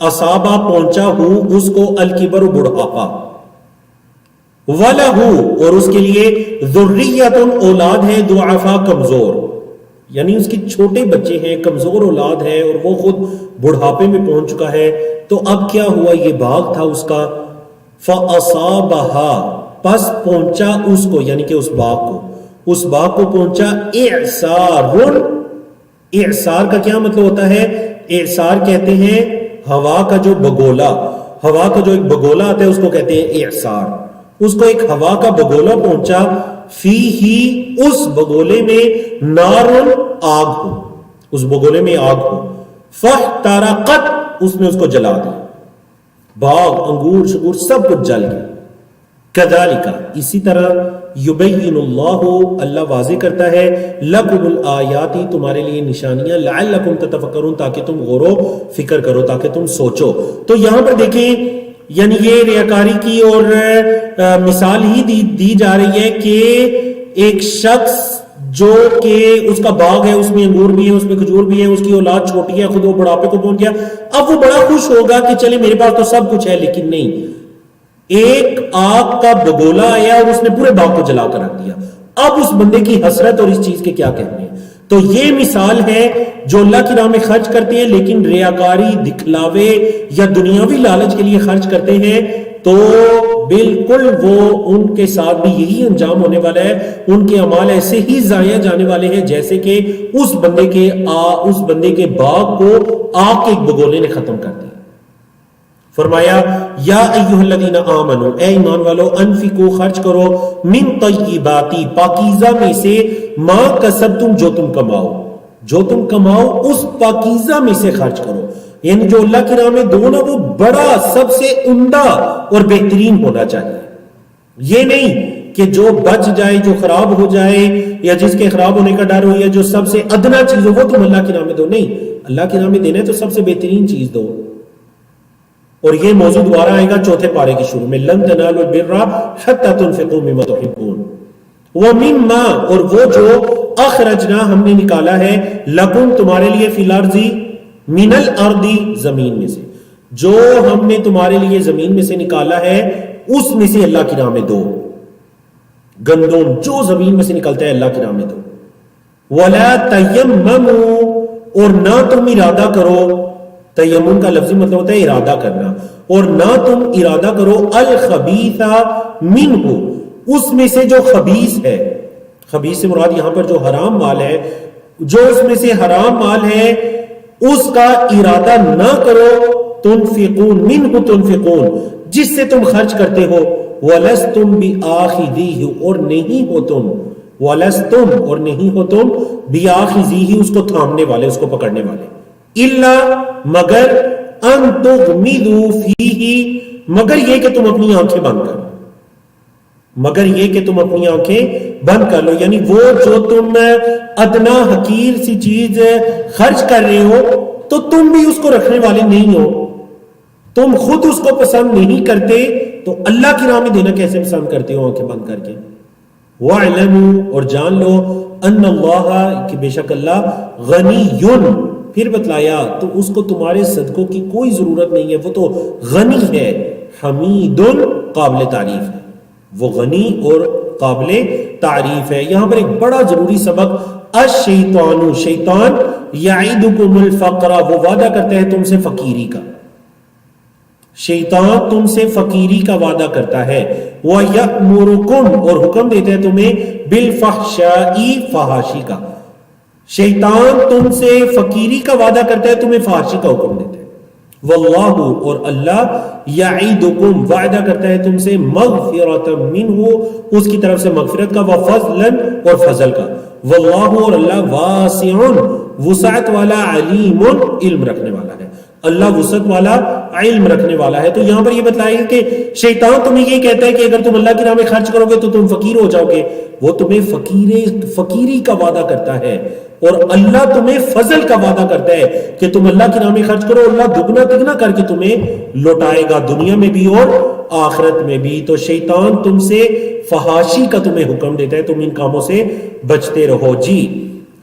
اصابہ پہنچا ہوں اس کو، الکبر بڑھاپا، وَلَهُ اور اس کے لیے، ذُرِّيَّةٌ اولاد ہے، ضعفاء کمزور، یعنی اس کی چھوٹے بچے ہیں، کمزور اولاد ہے، اور وہ خود بڑھاپے میں پہنچ چکا ہے. تو اب کیا ہوا، یہ باغ تھا اس کا، فَأَصَابَهَا پس پہنچا اس کو، یعنی کہ اس باغ کو، اس باغ کو پہنچا، اعصار. اعصار کا کیا مطلب ہوتا ہے، اعصار کہتے ہیں ہوا کا جو بگولا، ہوا کا جو ایک بگولا آتا ہے اس کو کہتے ہیں اعصار. اس کو ایک ہوا کا بگولا پہنچا، فی ہی اس بگولے میں، نارن آگ ہو، اس بگولے میں آگ ہو، فاحترقت اس نے اس کو جلا دیا، باغ انگور شگور سب کچھ جل گیا. کذالک اسی طرح، یبین اللہ اللہ واضح کرتا ہے، لکم الآیات تمہارے لیے نشانیاں، لعلکم تتفکرون تاکہ تم غور و فکر کرو، تاکہ تم سوچو. تو یہاں پر دیکھیں، یعنی یہ ریاکاری کی اور مثال ہی دی جا رہی ہے کہ ایک شخص جو کہ اس کا باغ ہے، اس میں انگور بھی ہے، اس میں کھجور بھی ہے، اس کی اولاد چھوٹی ہے، خود وہ بڑھاپے کو پہنچ گیا. اب وہ بڑا خوش ہوگا کہ چلے میرے پاس تو سب کچھ ہے، لیکن نہیں، ایک آگ کا بگولا آیا اور اس نے پورے باغ کو جلا کر رکھ دیا. اب اس بندے کی حسرت اور اس چیز کے کیا کہنے ہیں. تو یہ مثال ہے جو اللہ کی راہ میں خرچ کرتے ہیں لیکن ریاکاری، دکھلاوے یا دنیاوی لالچ کے لیے خرچ کرتے ہیں، تو بالکل وہ ان کے ساتھ بھی یہی انجام ہونے والا ہے. ان کے اعمال ایسے ہی ضائع جانے والے ہیں جیسے کہ اس بندے کے باغ کو آگ کے ایک بگولے نے ختم کر دیا. فرمایا، یا ایھا الذین آمنوا، اے ایمان والو، انفقوا خرچ کرو، من طیبات پاکیزہ میں سے، ما کسبتم جو تم کماؤ، جو تم کماؤ اس پاکیزہ میں سے خرچ کرو. یعنی جو اللہ کی راہ میں دو نا، وہ بڑا سب سے عمدہ اور بہترین ہونا چاہیے. یہ نہیں کہ جو بچ جائے، جو خراب ہو جائے، یا جس کے خراب ہونے کا ڈر ہو، یا جو سب سے ادنا چیز ہو وہ تم اللہ کی راہ میں دو. نہیں، اللہ کی راہ میں دینا ہے تو سب سے بہترین چیز دو. اور یہ موضوع دوبارہ آئے گا چوتھے پارے کے شروع میں، لن تنالوا البر حتى تنفقوا مما تحبون، ومما اور وہ جو اخرجنا ہم نے نکالا ہے، لکم تمہارے لیے، فی الارض من الارض زمین میں سے، جو ہم نے تمہارے لیے زمین میں سے نکالا ہے اس میں سے اللہ کی راہ میں دو. گندم جو زمین میں سے نکلتا ہے اللہ کی راہ میں دو. ولا تیمموا اور نہ تم ارادہ کرو، تیمم کا لفظی مطلب ہوتا ہے ارادہ کرنا، اور نہ تم ارادہ کرو، الخبیث منہ اس میں سے جو خبیث ہے. خبیث سے مراد یہاں پر جو حرام مال ہے، جو اس میں سے حرام مال ہے اس کا ارادہ نہ کرو. تنفقون منہ تنفقون جس سے تم خرچ کرتے ہو، ولستم بآخذیہ اور نہیں ہو تم، ولستم اور نہیں ہو تم، بآخذیہ اس کو تھامنے والے، اس کو پکڑنے والے، الا مگر، ان تغمضوا فیہ مگر یہ کہ تم اپنی آنکھیں بند کر، مگر یہ کہ تم اپنی آنکھیں بند کر لو. یعنی وہ جو تم ادنا حقیر سی چیز خرچ کر رہے ہو تو تم بھی اس کو رکھنے والے نہیں ہو. تم خود اس کو پسند نہیں کرتے تو اللہ کی راہ میں دینا کیسے پسند کرتے ہو آنکھیں بند کر کے؟ وَاعْلَمُوا اور جان لو ان اللہ کہ بے شک اللہ غنیٌ، پھر بتلایا تو اس کو تمہارے صدقوں کی کوئی ضرورت نہیں ہے، وہ تو غنی ہے، حمید قابل تعریف ہے، وہ غنی اور قابل تعریف ہے۔ یہاں پر ایک بڑا ضروری سبق، الشیطان، شیطان یعدکم الفقر، وہ وعدہ کرتا ہے تم سے فقیری کا، شیطان تم سے فقیری کا وعدہ کرتا ہے، وَيَأْمُرُكُمْ اور حکم دیتا ہے تمہیں بِالْفَحْشَاءِ فحاشی کا، شیطان تم سے فقیری کا وعدہ کرتا ہے، تمہیں فحاشی کا حکم دیتا ہے، واللہ اور اللہ یعیدکم وعدہ کرتا ہے تم سے مغفرۃ منہ، اس کی طرف سے مغفرت کا، وفضلا اور فضل کا، واللہ اور اللہ واسع وسعت والا، علیم علم رکھنے والا ہے، اللہ وسعت والا علم رکھنے والا ہے۔ تو یہاں پر یہ بتلایا کہ شیطان تمہیں یہ کہتا ہے کہ اگر تم اللہ کی راہ میں خرچ کرو گے تو تم فقیر ہو جاؤ گے، وہ تمہیں فقیری کا وعدہ کرتا ہے، اور اللہ تمہیں فضل کا وعدہ کرتا ہے کہ تم اللہ کی راہ میں خرچ کرو، اللہ دگنا تگنا کر کے تمہیں لوٹائے گا، دنیا میں بھی اور آخرت میں بھی۔ تو شیطان تم سے فحاشی کا تمہیں حکم دیتا ہے، تم ان کاموں سے بچتے رہو۔ جی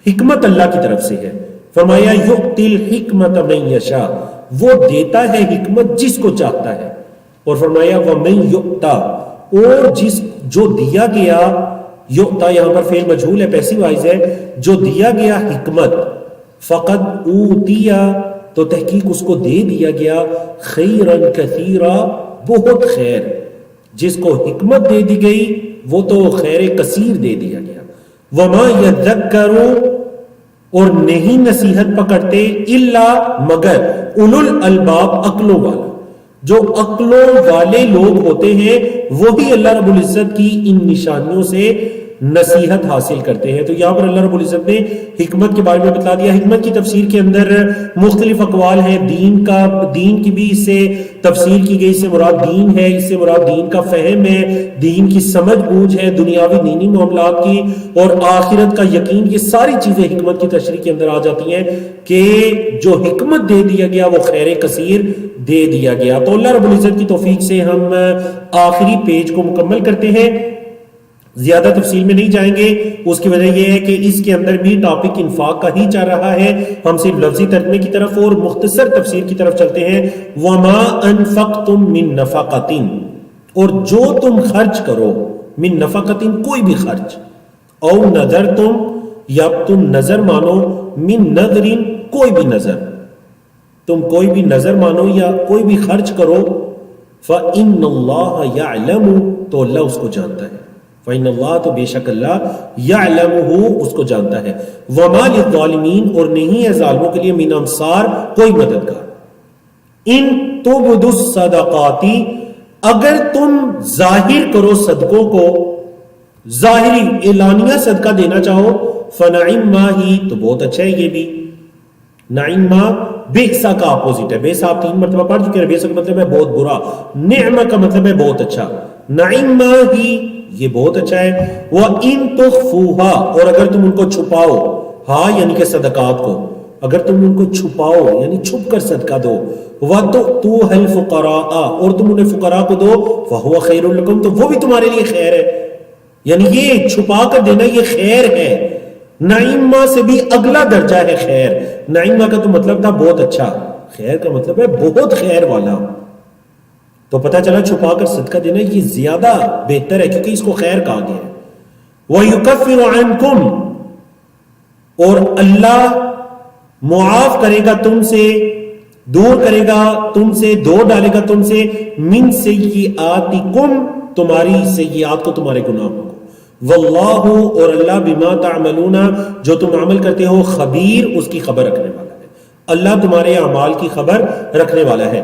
حکمت اللہ کی طرف سے ہے، فرمایا یؤتی الحکمت من یشاء، وہ دیتا ہے حکمت جس کو چاہتا ہے، اور فرمایا ومن یؤتا، اور جو دیا گیا، یؤتا یہاں پر فعل مجہول ہے، پیسو وائز ہے، جو دیا گیا حکمت، فقد اوتیا تو تحقیق اس کو دے دیا گیا، خیرن کثیرا بہت خیر، جس کو حکمت دے دی گئی وہ تو خیر کثیر دے دیا گیا۔ وما یذکر اور نہیں نصیحت پکڑتے الا مگر اولو الالباب عقلوں والا، جو عقلوں والے لوگ ہوتے ہیں وہی اللہ رب العزت کی ان نشانیوں سے نصیحت حاصل کرتے ہیں۔ تو یہاں پر اللہ رب العزت نے حکمت کے بارے میں بتا دیا۔ حکمت کی تفسیر کے اندر مختلف اقوال ہیں، دین کی بھی اس سے تفسیر کی گئی، اس سے مراد دین ہے، اس سے مراد دین کا فہم ہے، دین کی سمجھ بوجھ ہے، دنیاوی دینی معاملات کی اور آخرت کا یقین، یہ ساری چیزیں حکمت کی تشریح کے اندر آ جاتی ہیں کہ جو حکمت دے دیا گیا وہ خیر کثیر دے دیا گیا۔ تو اللہ رب العزت کی توفیق سے ہم آخری پیج کو مکمل کرتے ہیں، زیادہ تفصیل میں نہیں جائیں گے، اس کی وجہ یہ ہے کہ اس کے اندر بھی ٹاپک انفاق کا ہی چل رہا ہے، ہم صرف لفظی ترجمے کی طرف اور مختصر تفسیر کی طرف چلتے ہیں۔ وَمَا أَنفَقْتُم مِّن نَفَقَةٍ اور جو تم خرچ کرو، من نفقتن کوئی بھی خرچ، او نظر تم یا تم نظر مانو، من نظرین کوئی بھی نظر، تم کوئی بھی نظر مانو یا کوئی بھی خرچ کرو، فَإِنَّ اللَّهَ يَعْلَمُ تو اللہ اس کو جانتا ہے، فَإِنَّ اللَّهَ تو بے شک اللہ يَعْلَمُهُ اس کو جانتا ہے، وَمَا لِلظَّالِمِينَ اور نہیں ہے ظالموں کے لیے من انصار کوئی مددگار، ان تبدوا الصدقات اگر تم ظاہر کرو صدقوں کو، ظاہری اعلانیہ صدقہ دینا چاہو، فَنَعِمَّا ہی تو بہت اچھا ہے، یہ بھی نعمہ بئسا کا اپوزٹ ہے، بئسا آپ 3 مرتبہ پڑھ چکے ہیں، بئسا کا مطلب ہے بہت برا، نعمہ کا مطلب ہے بہت اچھا، نعمہ ہی یہ بہت اچھا ہے، وَإِن تُخْفُوهَا اور اگر تم ان کو چھپاؤ، ہاں یعنی کہ صدقات کو اگر تم ان کو چھپاؤ یعنی چھپ کر صدقہ دو، وَتُؤْتُوهَا الْفُقَرَاءَ اور تم انہیں فقراء کو دو، فَهُوَ خَيْرٌ لَكُمْ تو وہ بھی تمہارے لیے خیر ہے، یعنی یہ چھپا کر دینا یہ خیر ہے، نعمہ سے بھی اگلا درجہ ہے خیر، نعمہ کا تو مطلب تھا بہت اچھا، خیر کا مطلب ہے بہت خیر والا، تو پتہ چلا چھپا کر صدقہ دینا یہ زیادہ بہتر ہے کیونکہ اس کو خیر کہا گیا ہے۔ وَيُكَفِّرُ عَنْكُمْ اور اللہ معاف کرے گا تم سے، دور کرے گا تم سے، دور ڈالے گا تم سے، من سیئاتکم تمہاری سیئات کو، تمہارے گناہوں کو، واللہ اور اللہ بما تعملون جو تم عمل کرتے ہو، خبیر اس کی خبر رکھنے والا ہے، اللہ تمہارے اعمال کی خبر رکھنے والا ہے۔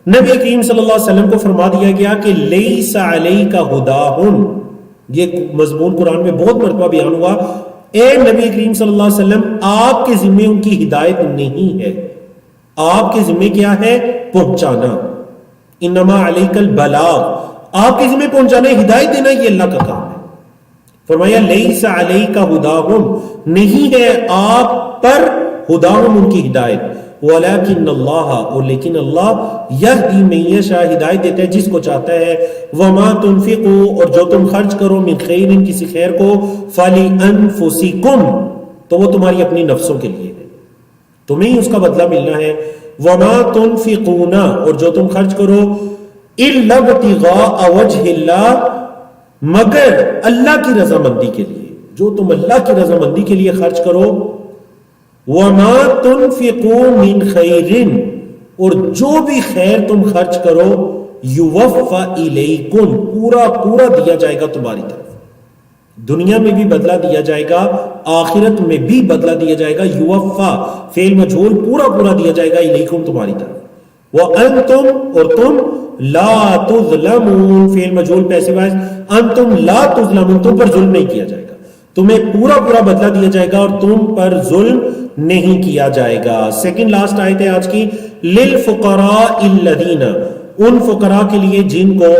نبی کریم صلی اللہ علیہ وسلم کو فرما دیا گیا کہ لیس علیک ھداھم، یہ مضمون قرآن میں بہت مرتبہ بیان ہوا، اے نبی کریم صلی اللہ علیہ وسلم آپ کے ذمہ ان کی ہدایت نہیں ہے، آپ کے ذمہ کیا ہے؟ پہنچانا، انما علیک البلاغ، آپ کے ذمہ پہنچانا ہے، ہدایت دینا یہ اللہ کا کام ہے۔ فرمایا لیس علیک ھداھم نہیں ہے آپ پر ہداہم ان کی ہدایت، ولیکن اللہ اور لیکن اللہ یہدی من یشاء ہدایت دیتا ہے جس کو چاہتا ہے، وما تنفقوا اور جو تم خرچ کرو من خیر کسی خیر کو، فلانفسکم تو وہ تمہاری اپنی نفسوں کے لیے ہے، تمہیں اس کا بدلہ ملنا ہے، وما تنفقون اور جو تم خرچ کرو الا ابتغاء وجہ اللہ مگر اللہ کی رضامندی کے لیے، جو تم اللہ کی رضامندی کے لیے خرچ کرو، وما تنفقوا من خیر اور جو بھی خیر تم خرچ کرو، یوفى الیکم پورا پورا دیا جائے گا تمہاری طرف، دنیا میں بھی بدلہ دیا جائے گا، آخرت میں بھی بدلہ دیا جائے گا، یوفى فعل مجہول پورا پورا دیا جائے گا، الیکم تمہاری طرف، وانتم اور تم لا تظلمون فعل مجہول پیسے وائز، انتم لا تظلمون تم پر ظلم نہیں کیا جائے گا، تمہیں پورا پورا بدلہ دیا جائے گا اور تم پر ظلم نہیں کیا جائے گا۔ سیکنڈ لاسٹ آیت ہے آج کی، للفقراء الذین ان فقراء کے لیے جن کو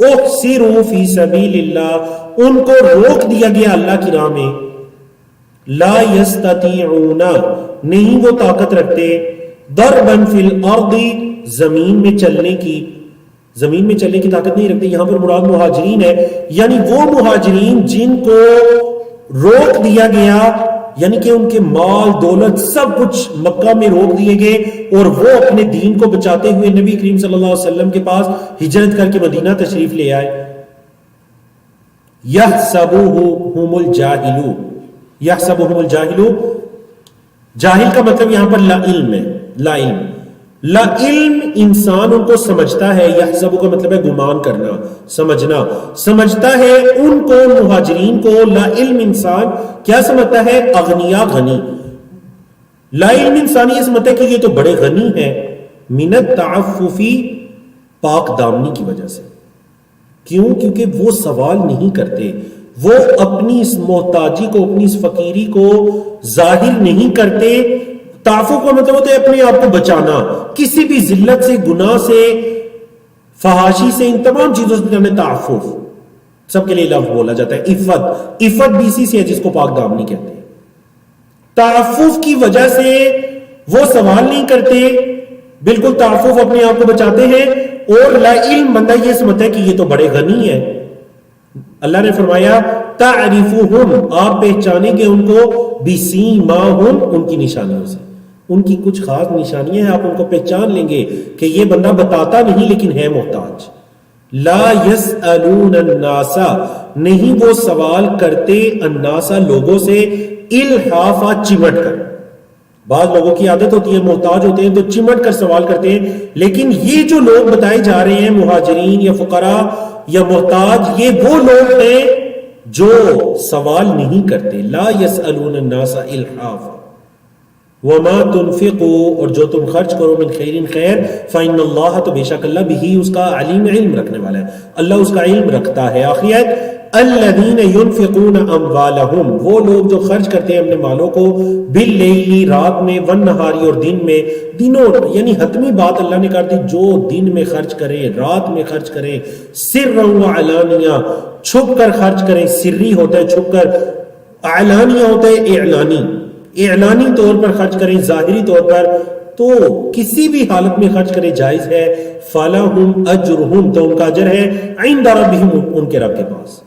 احصروا فی سبیل اللہ ان کو روک دیا گیا اللہ کی راہ میں، لا یستطیعون نہیں وہ طاقت رکھتے، ضربا فی الارض زمین میں چلنے کی، زمین میں چلنے کی طاقت نہیں رکھتے، یہاں پر مراد مہاجرین ہے، یعنی وہ مہاجرین جن کو روک دیا گیا، یعنی کہ ان کے مال دولت سب کچھ مکہ میں روک دیے گئے اور وہ اپنے دین کو بچاتے ہوئے نبی کریم صلی اللہ علیہ وسلم کے پاس ہجرت کر کے مدینہ تشریف لے آئے۔ یحسبہم الجاہل، یحسبہم الجاہل، جاہل کا مطلب یہاں پر لا علم ہے، لا علم، لا علم انسان ان کو سمجھتا ہے، یحسب کا مطلب ہے گمان کرنا، سمجھنا، سمجھتا ہے ان کو مہاجرین کو، لا علم انسان کیا سمجھتا ہے؟ اغنیا غنی، لا علم انسان یہ سمجھتا ہے کہ یہ تو بڑے غنی ہیں، من التعفف پاک دامنی کی وجہ سے، کیوں؟ کیونکہ وہ سوال نہیں کرتے، وہ اپنی اس محتاجی کو، اپنی اس فقیری کو ظاہر نہیں کرتے۔ تعفف کا مطلب ہوتا ہے اپنے آپ کو بچانا، کسی بھی ذلت سے، گناہ سے، فحاشی سے، ان تمام چیزوں سے بچانا تعفف، سب کے لیے لفظ بولا جاتا ہے۔ عفت، عفت بھی اسی سے ہے جس کو پاک دامنی کہتے ہیں۔ تعفف کی وجہ سے وہ سوال نہیں کرتے، بالکل تعفف اپنے آپ کو بچاتے ہیں، اور لا علم بندہ یہ سمجھتا ہے کہ یہ تو بڑے غنی ہیں۔ اللہ نے فرمایا تعرفہم آپ پہچانیں گے ان کو، بسیماہم ان کی نشانیوں سے، ان کی کچھ خاص نشانیاں ہیں، آپ ان کو پہچان لیں گے کہ یہ بندہ بتاتا نہیں لیکن ہے محتاج۔ لا یسألون الناس نہیں وہ سوال کرتے، الناس لوگوں سے، الحافا چمٹ کر، بعض لوگوں کی عادت ہوتی ہے محتاج ہوتے ہیں تو چمٹ کر سوال کرتے ہیں، لیکن یہ جو لوگ بتائے جا رہے ہیں مہاجرین یا فقراء یا محتاج، یہ وہ لوگ ہیں جو سوال نہیں کرتے۔ لا یسألون الناس الحافا وما تنفقوا اور جو تم خرچ کرو من خیر خیر، فإن اللہ تو بے شک اللہ بھی اس کا علیم علم رکھنے والا ہے، اللہ اس کا علم رکھتا ہے۔ آخری آیت الذین ينفقون اموالہم وہ لوگ جو خرچ کرتے ہیں اپنے مالوں کو، باللیل رات میں، والنہاری اور دن میں، دنوں یعنی حتمی بات اللہ نے کر دی، جو دن میں خرچ کریں، رات میں خرچ کریں، سرا وعلانیہ چھپ کر خرچ کریں، سری ہوتا ہے چھپ کر، علانیہ ہوتا ہے اعلانی، اعلانی طور پر خرچ کریں، ظاہری طور پر، تو کسی بھی حالت میں خرچ کرے جائز ہے۔ فَلَهُمْ أَجْرُهُمْ تو ان کا اجر ہے، عِنْدَ رَبِّهِمْ ان کے رب کے پاس،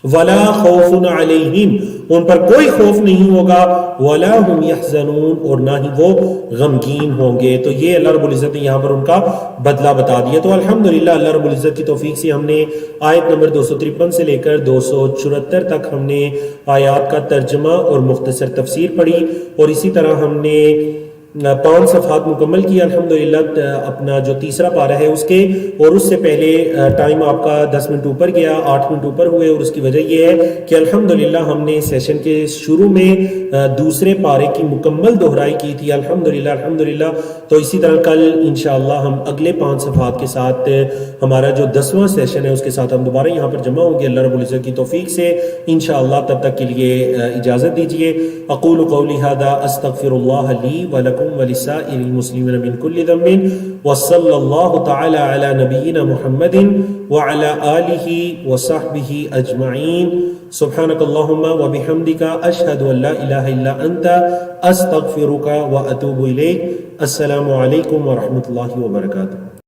وَلَا خَوْفٌ عَلَيْهِمْ ان پر کوئی خوف نہیں ہوگا، وَلَا هُمْ يَحْزَنُونَ اور نہ ہی وہ غمگین ہوں گے۔ تو یہ اللہ رب العزت نے یہاں پر ان کا بدلہ بتا دیا۔ تو الحمدللہ اللہ رب العزت کی توفیق سے ہم نے آیت نمبر 253 سے لے کر 274 تک ہم نے آیات کا ترجمہ اور مختصر تفسیر پڑھی، اور اسی طرح ہم نے 5 صفحات مکمل کیا الحمدللہ، اپنا جو تیسرا پارہ ہے اس کے، اور اس سے پہلے ٹائم آپ کا 10 منٹ اوپر گیا، 8 منٹ اوپر ہوئے، اور اس کی وجہ یہ ہے کہ الحمدللہ ہم نے سیشن کے شروع میں دوسرے پارے کی مکمل دہرائی کی تھی الحمدللہ۔ تو اسی طرح کل انشاءاللہ ہم اگلے 5 صفحات کے ساتھ ہمارا جو 10واں سیشن ہے اس کے ساتھ ہم دوبارہ یہاں پر جمع ہوں گے اللہ رب العزت کی توفیق سے انشاءاللہ۔ تب تک کے لیے اجازت دیجیے۔ اقول قولی ھذا استغفر اللہ لی ولکم ولسائر المسلمین من کل ذنب، وصلی اللہ تعالی علی نبینا محمد وعلی آلہ وصحبہ اجمعین۔ سبحانک اللہم و بحمدک اشہد ان لا الہ الا انت استغفرک و اتوب الیک. السلام علیکم ورحمۃ اللہ وبرکاتہ.